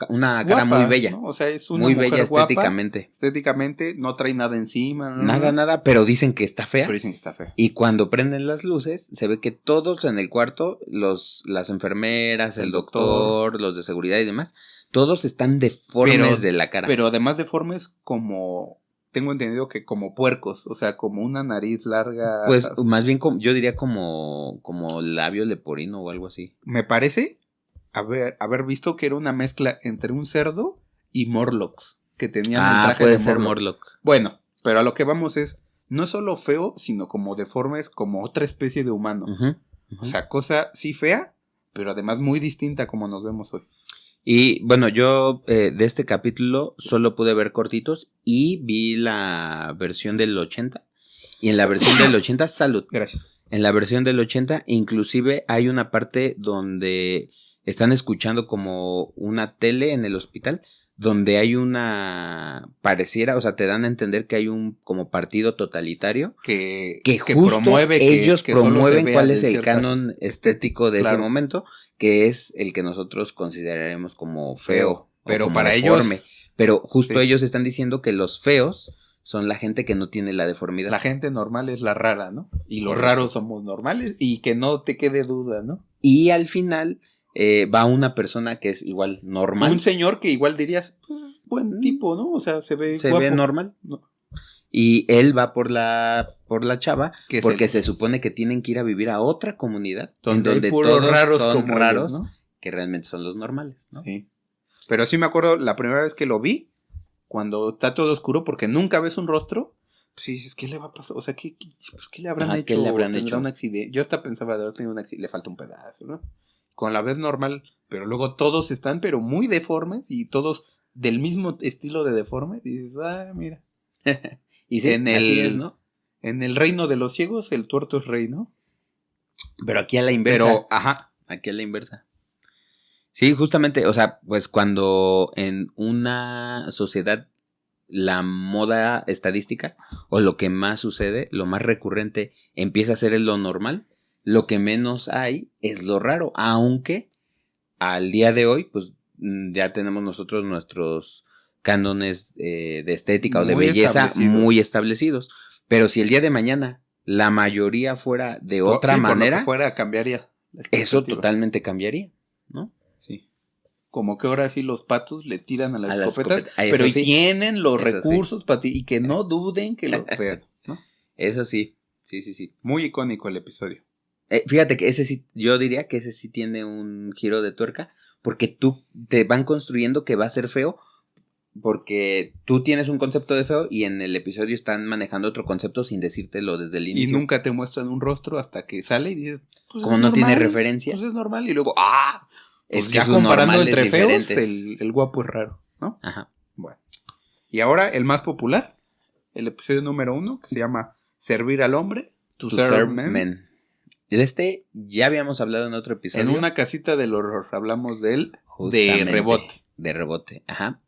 guapa, muy bella. ¿no? O sea, es una muy mujer bella guapa, estéticamente. Estéticamente, no trae nada encima. Nada, pero dicen que está fea. Pero dicen que está fea. Y cuando prenden las luces, se ve que todos en el cuarto, las enfermeras, el doctor, los de seguridad y demás, todos están deformes de la cara. Pero además deformes como... Tengo entendido que como puercos, o sea, como una nariz larga. Pues más bien yo diría como labio leporino o algo así. Me parece haber visto que era una mezcla entre un cerdo y Morlocks, que tenían el traje puede de ser Morlock. Bueno, pero a lo que vamos es, no solo feo, sino como deformes, como otra especie de humano. O sea, cosa sí fea, pero además muy distinta como nos vemos hoy. Y bueno, yo de este capítulo solo pude ver cortitos y vi la versión del 80. Y en la versión del 80, salud. Gracias. En la versión del 80, inclusive hay una parte donde están escuchando como una tele en el hospital, donde hay pareciera, o sea, te dan a entender que hay un como partido totalitario que justo promueve ellos promueven cuál es el canon estético de ese momento, que es el que nosotros consideraremos como feo. Pero como para deforme. ellos... Pero justo ellos están diciendo que los feos son la gente que no tiene la deformidad. La gente normal es la rara, ¿no? Y los raros somos normales y que no te quede duda, ¿no? Y al final... va una persona que es igual normal. Un señor que igual dirías, pues, buen tipo, ¿no? O sea, se ve guapo. Ve normal. No. Y él va por la chava porque se supone que tienen que ir a vivir a otra comunidad donde todos raros son como raros, ellos, ¿no? Que realmente son los normales, ¿no? Sí. Pero sí me acuerdo la primera vez que lo vi, cuando está todo oscuro, porque nunca ves un rostro. Pues dices, ¿qué le va a pasar? O sea, ¿qué le habrán hecho? ¿Qué le habrán hecho? Un accidente. Yo hasta pensaba de haber tenido un accidente, le falta un pedazo, ¿no? Con la vez normal, pero luego todos están, pero muy deformes y todos del mismo estilo de deformes. Y dices, mira. Y sí, así es, ¿no? En el reino de los ciegos, el tuerto es rey, ¿no? Pero aquí a la inversa. Pero, ajá. Aquí a la inversa. Sí, justamente, o sea, pues cuando en una sociedad la moda estadística o lo que más sucede, lo más recurrente empieza a ser lo normal, lo que menos hay es lo raro, aunque al día de hoy, pues ya tenemos nosotros nuestros cánones de estética o de Muy belleza establecidos. muy establecidos. Pero si el día de mañana la mayoría fuera de otra Sí, por lo manera, que fuera cambiaría la eso expectativa. totalmente cambiaría, ¿no? Sí. Como que ahora sí los patos le tiran a las A escopetas, eso pero sí, tienen los eso sí. recursos para ti y que no duden que lo vean, ¿no? Eso sí, sí. Muy icónico el episodio. Fíjate que ese sí, yo diría que ese sí tiene un giro de tuerca, porque tú te van construyendo que va a ser feo, porque tú tienes un concepto de feo y en el episodio están manejando otro concepto sin decírtelo desde el Y inicio. nunca te muestran un rostro hasta que sale y dices, pues como es no normal, tiene referencia. Pues es normal. Y luego, pues Es que ya sus comparando normales entre feos, diferentes. el guapo es raro, ¿no? Ajá. Bueno. Y ahora el más popular, el episodio número 1, que se llama Servir al hombre, to serve men. De ya habíamos hablado en otro episodio. En una casita del horror hablamos de él Justamente, de rebote. De rebote, ajá.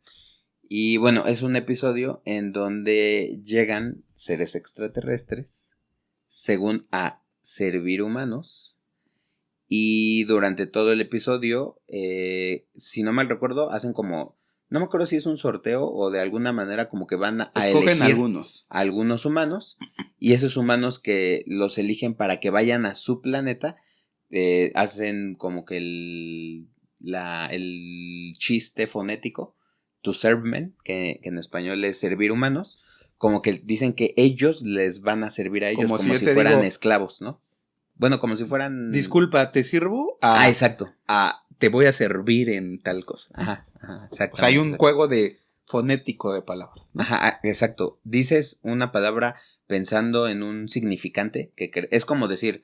Y bueno, es un episodio en donde llegan seres extraterrestres, según a servir humanos. Y durante todo el episodio, si no mal recuerdo, hacen como, no me acuerdo si es un sorteo o de alguna manera como que van a Escogen elegir a algunos humanos. Y esos humanos que los eligen para que vayan a su planeta, hacen como que el chiste fonético, to serve men, que en español es servir humanos, como que dicen que ellos les van a servir a ellos como si fueran esclavos, ¿no? Bueno, como si fueran... Disculpa, ¿te sirvo? Exacto. Te voy a servir en tal cosa. Ajá, exacto. O sea, hay un juego de fonético de palabras, ¿no? Ajá, exacto. Dices una palabra pensando en un significante, que es como decir,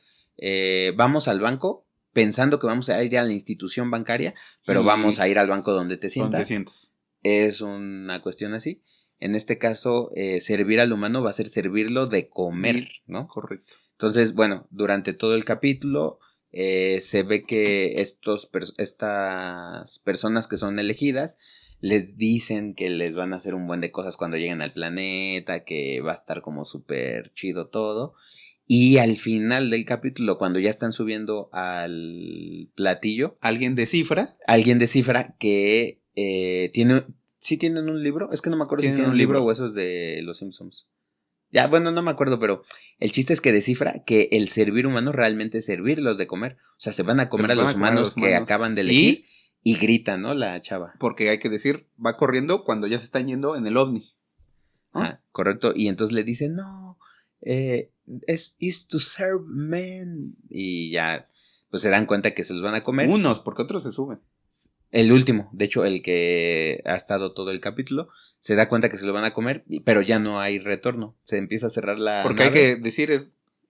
vamos al banco pensando que vamos a ir a la institución bancaria, pero vamos a ir al banco donde te sientas. Es una cuestión así. En este caso, servir al humano va a ser servirlo de comer, ¿no? Correcto. Entonces, bueno, durante todo el capítulo se ve que estas personas que son elegidas les dicen que les van a hacer un buen de cosas cuando lleguen al planeta, que va a estar como súper chido todo. Y al final del capítulo, cuando ya están subiendo al platillo, alguien descifra que tienen un libro. Es que no me acuerdo si tienen un libro o esos de Los Simpsons. Ya, bueno, no me acuerdo, pero el chiste es que descifra que el servir humano realmente es servirlos de comer. O sea, se van a comer a los humanos que acaban de elegir y grita, ¿no? La chava. Porque hay que decir, va corriendo cuando ya se están yendo en el ovni. Correcto. Y entonces le dicen, no, is to serve men. Y ya, pues se dan cuenta que se los van a comer. Unos, porque otros se suben. El último, de hecho, el que ha estado todo el capítulo, se da cuenta que se lo van a comer, pero ya no hay retorno. Se empieza a cerrar la porque nave. Hay que decir, es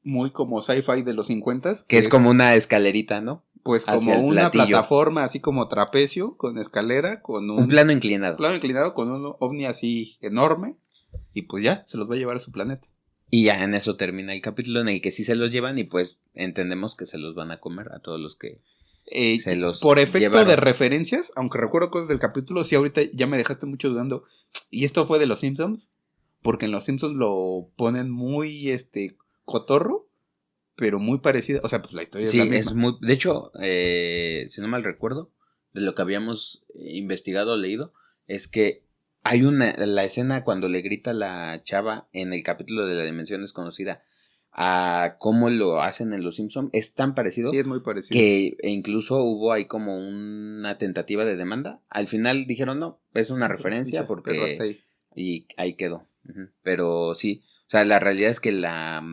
muy como sci-fi de los 50s. Que es como una escalerita, ¿no? Pues como una plataforma, así como trapecio, con escalera, con un plano inclinado. Plano inclinado, con un ovni así enorme. Y pues ya, se los va a llevar a su planeta. Y ya en eso termina el capítulo en el que sí se los llevan y pues entendemos que se los van a comer a todos los que... por efecto de referencias, aunque recuerdo cosas del capítulo, sí, ahorita ya me dejaste mucho dudando. ¿Y esto fue de los Simpsons? Porque en los Simpsons lo ponen muy cotorro, pero muy parecido. O sea, pues la historia es la misma. Es muy... De hecho, si no mal recuerdo, de lo que habíamos investigado o leído, es que hay la escena cuando le grita la chava en el capítulo de La Dimensión Desconocida a cómo lo hacen en Los Simpsons, es tan parecido. Sí, es muy parecido. Que incluso hubo ahí como una tentativa de demanda. Al final dijeron no, es una referencia porque... Pero hasta ahí. Y ahí quedó. Pero sí, o sea, la realidad es que la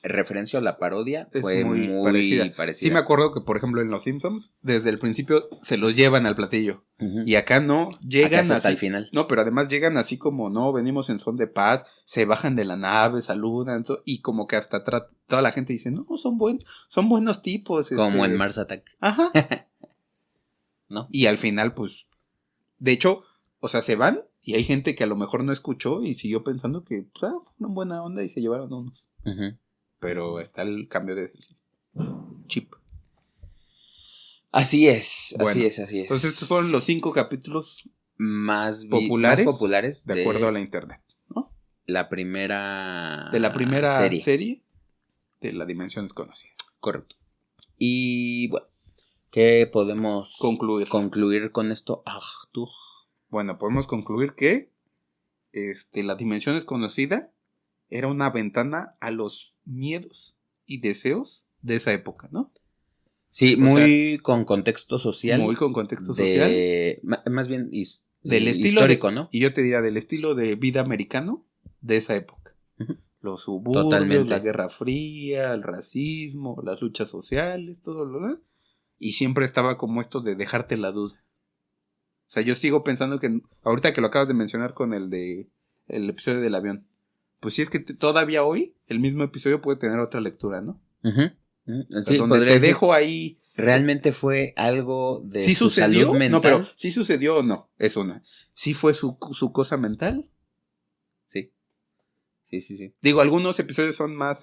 referencia o la parodia fue muy parecida. Sí me acuerdo que, por ejemplo, en Los Simpsons, desde el principio se los llevan al platillo. Y acá no, llegan acá hasta el final. No, pero además llegan así como, no, venimos en son de paz, se bajan de la nave, saludan, y como que hasta toda la gente dice, no, son buenos tipos. Como en Mars Attack. Ajá. ¿No? Y al final, pues, de hecho, o sea, se van y hay gente que a lo mejor no escuchó y siguió pensando que, pues, fue una buena onda y se llevaron unos. Pero está el cambio de chip. Así es, Bueno, así es. Entonces estos fueron los 5 capítulos más populares, populares de acuerdo a la internet, ¿no? la primera De la primera serie de La Dimensión Desconocida. Correcto. Y bueno, ¿qué podemos concluir con esto? Bueno, podemos concluir que La Dimensión Desconocida era una ventana a los miedos y deseos de esa época, ¿no? Sí, muy con contexto social. Muy con contexto social. Más bien del estilo histórico, ¿no? Y yo te diría del estilo de vida americano de esa época. Uh-huh. Los suburbios, Totalmente. La Guerra Fría, el racismo, las luchas sociales, todo lo demás. Y siempre estaba como esto de dejarte la duda. O sea, yo sigo pensando que ahorita que lo acabas de mencionar con el episodio del avión, pues sí es que todavía hoy el mismo episodio puede tener otra lectura, ¿no? Uh-huh. O sea, sí, donde te dejo ahí. ¿Realmente fue algo de ¿Sí su sucedió? salud mental? No, pero ¿sí sucedió o no? Es una. ¿Sí fue su cosa mental? Sí. Sí. Digo, algunos episodios son más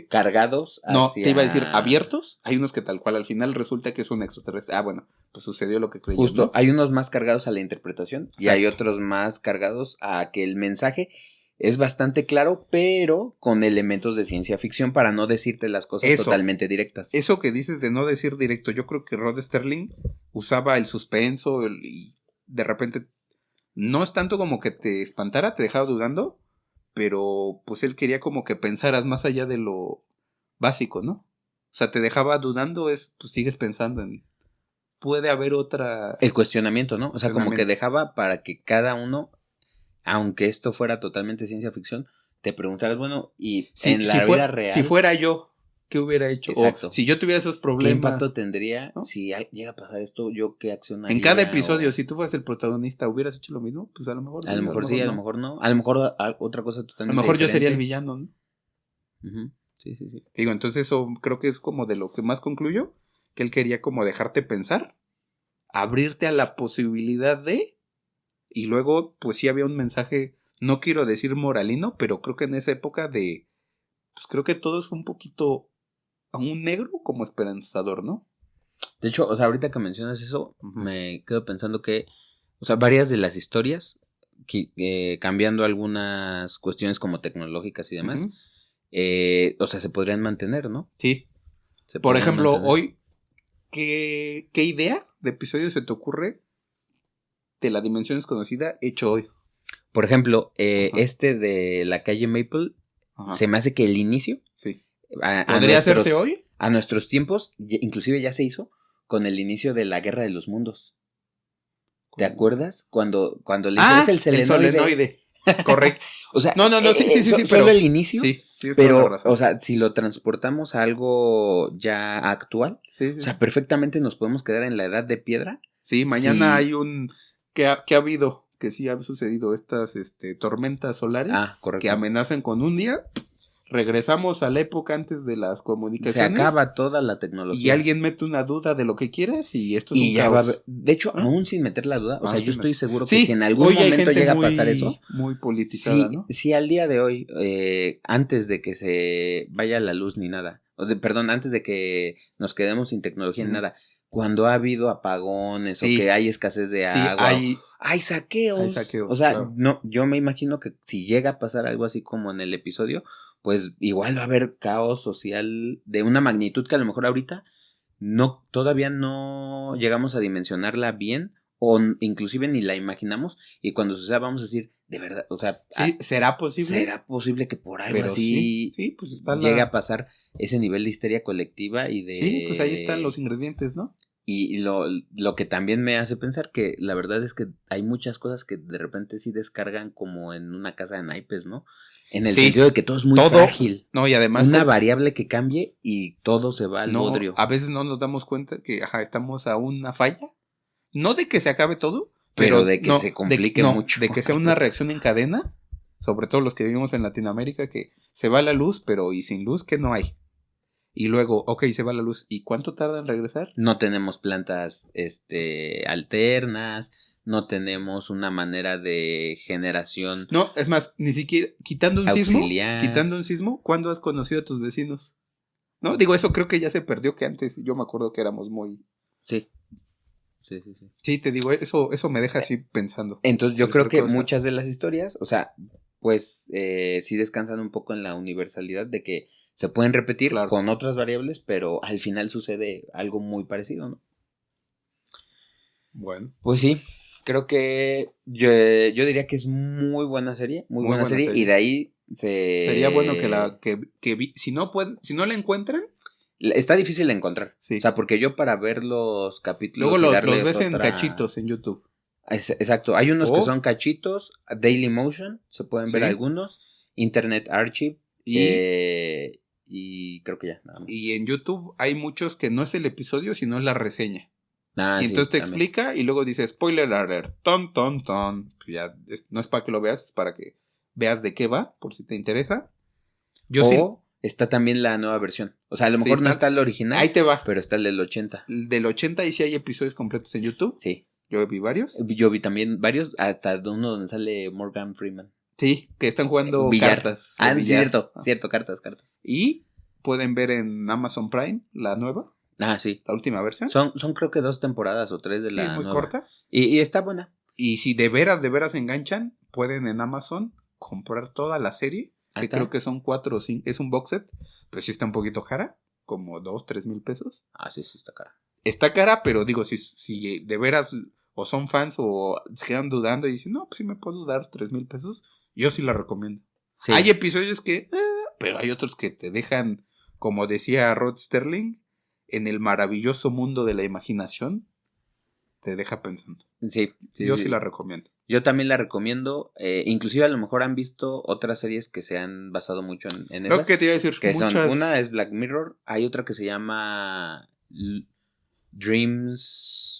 cargados hacia... No, te iba a decir abiertos. Hay unos que tal cual al final resulta que es un extraterrestre. Ah, bueno, pues sucedió lo que creyó. Justo, ¿no? Hay unos más cargados a la interpretación. Exacto. Y hay otros más cargados a que el mensaje es bastante claro, pero con elementos de ciencia ficción para no decirte las cosas totalmente directas. Eso que dices de no decir directo, yo creo que Rod Sterling usaba el suspenso y de repente no es tanto como que te espantara, te dejaba dudando, pero pues él quería como que pensaras más allá de lo básico, ¿no? O sea, te dejaba dudando, pues sigues pensando en... Puede haber otra... El cuestionamiento, ¿no? O sea, como que dejaba para que cada uno, aunque esto fuera totalmente ciencia ficción, te preguntaras, bueno, y en la vida real... Si fuera yo, ¿qué hubiera hecho? Exacto. O si yo tuviera esos problemas... ¿Qué impacto tendría, ¿no? Si llega a pasar esto? ¿Yo qué acción haría? En cada episodio, si tú fueras el protagonista, ¿hubieras hecho lo mismo? Pues a lo mejor sí. A lo mejor sí, a lo mejor no. A lo mejor otra cosa totalmente A lo mejor diferente. yo sería el villano, ¿no? Uh-huh. Sí. Digo, entonces eso creo que es como de lo que más concluyo, que él quería como dejarte pensar, abrirte a la posibilidad de... Y luego, pues sí había un mensaje, no quiero decir moralino, pero creo que en esa época de... Pues creo que todo es un poquito... A un negro como esperanzador, ¿no? De hecho, o sea, ahorita que mencionas eso, me quedo pensando que, o sea, varias de las historias, cambiando algunas cuestiones como tecnológicas y demás, o sea, se podrían mantener, ¿no? Sí. Por ejemplo, hoy, ¿qué idea de episodio se te ocurre de La Dimensión Desconocida hecho hoy? Por ejemplo, de la calle Maple, se me hace que el inicio... Sí. ¿Podría hacerse hoy? A nuestros tiempos, inclusive ya se hizo con el inicio de la Guerra de los Mundos. ¿Te acuerdas? Cuando le interesa el solenoide. Correcto. O sea, sí, solo pero el inicio. Sí, pero, o sea, si lo transportamos a algo ya actual, o sea, perfectamente nos podemos quedar en la edad de piedra. Sí, mañana hay ¿Qué ha habido? Que sí ha sucedido estas tormentas solares que amenazan con un día. Regresamos a la época antes de las comunicaciones. Se acaba toda la tecnología. Y alguien mete una duda de lo que quieras y esto es un caos. De hecho, aún sin meter la duda, o sea, yo estoy seguro que si en algún hoy momento llega a pasar eso. Muy politizada, ¿no? Si al día de hoy, antes de que se vaya la luz ni nada, antes de que nos quedemos sin tecnología ni nada, cuando ha habido apagones o que hay escasez de agua, hay saqueos. O sea, claro. No, yo me imagino que si llega a pasar algo así como en el episodio, pues igual va a haber caos social de una magnitud que a lo mejor ahorita todavía no llegamos a dimensionarla bien o inclusive ni la imaginamos, y cuando suceda vamos a decir, de verdad, o sea, ¿será posible? ¿Será posible que por algo así pues está llegue a pasar ese nivel de histeria colectiva y de... Sí, pues ahí están los ingredientes, ¿no? Y lo que también me hace pensar que la verdad es que hay muchas cosas que de repente sí descargan como en una casa de naipes, ¿no? En el sentido de que todo es muy frágil. No, y además... Una variable que cambie y todo se va al bodrio. A veces no nos damos cuenta que estamos a una falla. No de que se acabe todo, pero de que se complique mucho. De que sea una reacción en cadena, sobre todo los que vivimos en Latinoamérica, que se va la luz, pero y sin luz, ¿qué no hay? Y luego, se va la luz. ¿Y cuánto tarda en regresar? No tenemos plantas alternas, no tenemos una manera de generación. No, es más, ni siquiera quitando un sismo, ¿cuándo has conocido a tus vecinos? No, digo, eso creo que ya se perdió, que antes yo me acuerdo que éramos muy Sí. Sí, te digo, eso me deja así pensando. Entonces yo creo que muchas de las historias, o sea, pues sí descansan un poco en la universalidad de que se pueden repetir con otras variables, pero al final sucede algo muy parecido, ¿no? Bueno. Pues sí, creo que yo diría que es muy buena serie, muy buena serie, y de ahí sería bueno que si no la encuentran, está difícil de encontrar. Sí. O sea, porque yo para ver los capítulos luego los ves en cachitos en YouTube. Exacto, hay unos que son cachitos, Dailymotion, se pueden ver algunos, Internet Archive y creo que ya, nada más. Y en YouTube hay muchos que no es el episodio, sino es la reseña. Y entonces te explica y luego dice spoiler alert, ton. Pues ya no es para que lo veas, es para que veas de qué va, por si te interesa. Está también la nueva versión. O sea, a lo mejor no está el original. Ahí te va. Pero está el del 80. El del 80 y sí hay episodios completos en YouTube. Sí. Yo vi varios. Yo vi también varios, hasta uno donde sale Morgan Freeman. Sí, que están jugando cartas. Cierto, cartas. Y pueden ver en Amazon Prime la nueva. Sí. La última versión. Son creo que 2 temporadas o 3 de la muy nueva. corta. Y está buena. Y si de veras enganchan, pueden en Amazon comprar toda la serie. Que creo que son 4 o 5. Es un box set. Pues sí está un poquito cara. Como 2-3 mil pesos. Sí, está cara. Está cara, pero digo, si de veras o son fans o se quedan dudando y dicen, no, pues sí me puedo dar 3 mil pesos. Yo sí la recomiendo. Sí. Hay episodios que, pero hay otros que te dejan, como decía Rod Sterling, en el maravilloso mundo de la imaginación, te deja pensando. Sí. Yo sí la recomiendo. Yo también la recomiendo. Inclusive a lo mejor han visto otras series que se han basado mucho en esas. Lo que te iba a decir. Que son, una es Black Mirror, hay otra que se llama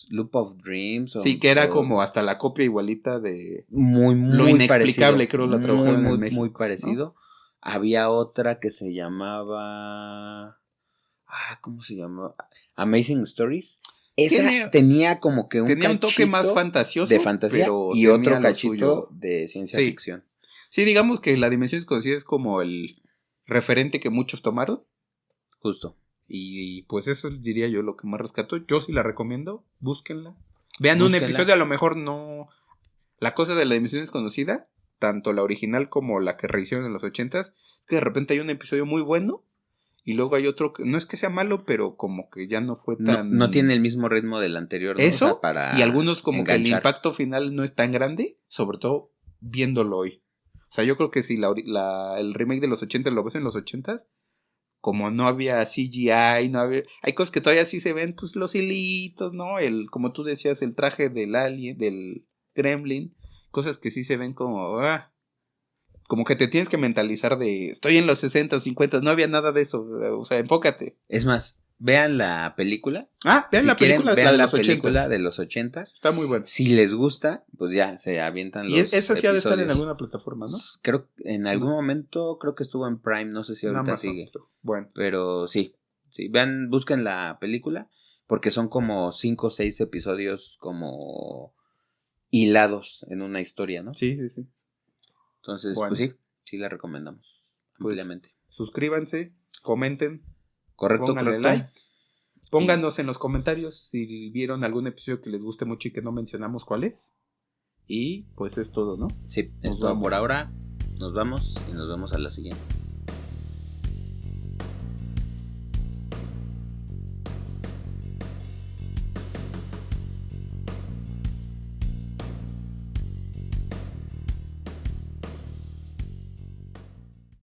Loop of Dreams. Sí, que era como hasta la copia igualita de muy lo inexplicable, parecido, creo la tradujeron en México. Muy parecido. ¿No? Había otra que se llamaba... ¿cómo se llama? Amazing Stories. Esa tenía como que un toque más fantasioso. De fantasía pero y otro cachito de ciencia ficción. Sí, digamos que La Dimensión Desconocida es como el referente que muchos tomaron. Justo. Y pues eso diría yo lo que más rescató. Yo sí la recomiendo, búsquenla. Vean un episodio, a lo mejor no... La cosa de La Dimensión Desconocida, tanto la original como la que rehicieron en los 80s, que de repente hay un episodio muy bueno y luego hay otro que no es que sea malo, pero como que ya no fue tan... No tiene el mismo ritmo del anterior, ¿no? Eso, o sea, para y algunos como enganchar. Que el impacto final no es tan grande, sobre todo viéndolo hoy. O sea, yo creo que si el remake de los 80 lo ves en los 80s, como no había CGI, no había... Hay cosas que todavía sí se ven, pues los hilitos, ¿no? Como tú decías, el traje del alien, del Gremlin, cosas que sí se ven como... como que te tienes que mentalizar de... Estoy en los 60, 50, no había nada de eso, o sea, enfócate. Es más, vean la película. Vean la película, vean la película de los 80s. Está muy buena. Si les gusta, pues ya se avientan los episodios. Y esa sí ha de estar en alguna plataforma, ¿no? Creo en algún momento creo que estuvo en Prime, no sé si ahorita Amazon, sigue. Bueno. Pero sí, busquen la película porque son como 5 o 6 episodios como hilados en una historia, ¿no? Sí. Entonces, pues sí la recomendamos ampliamente. Suscríbanse, comenten. Correcto. Like. Pónganos en los comentarios si vieron algún episodio que les guste mucho y que no mencionamos cuál es. Y pues es todo, ¿no? Sí, es todo por ahora. Nos vamos y nos vemos a la siguiente.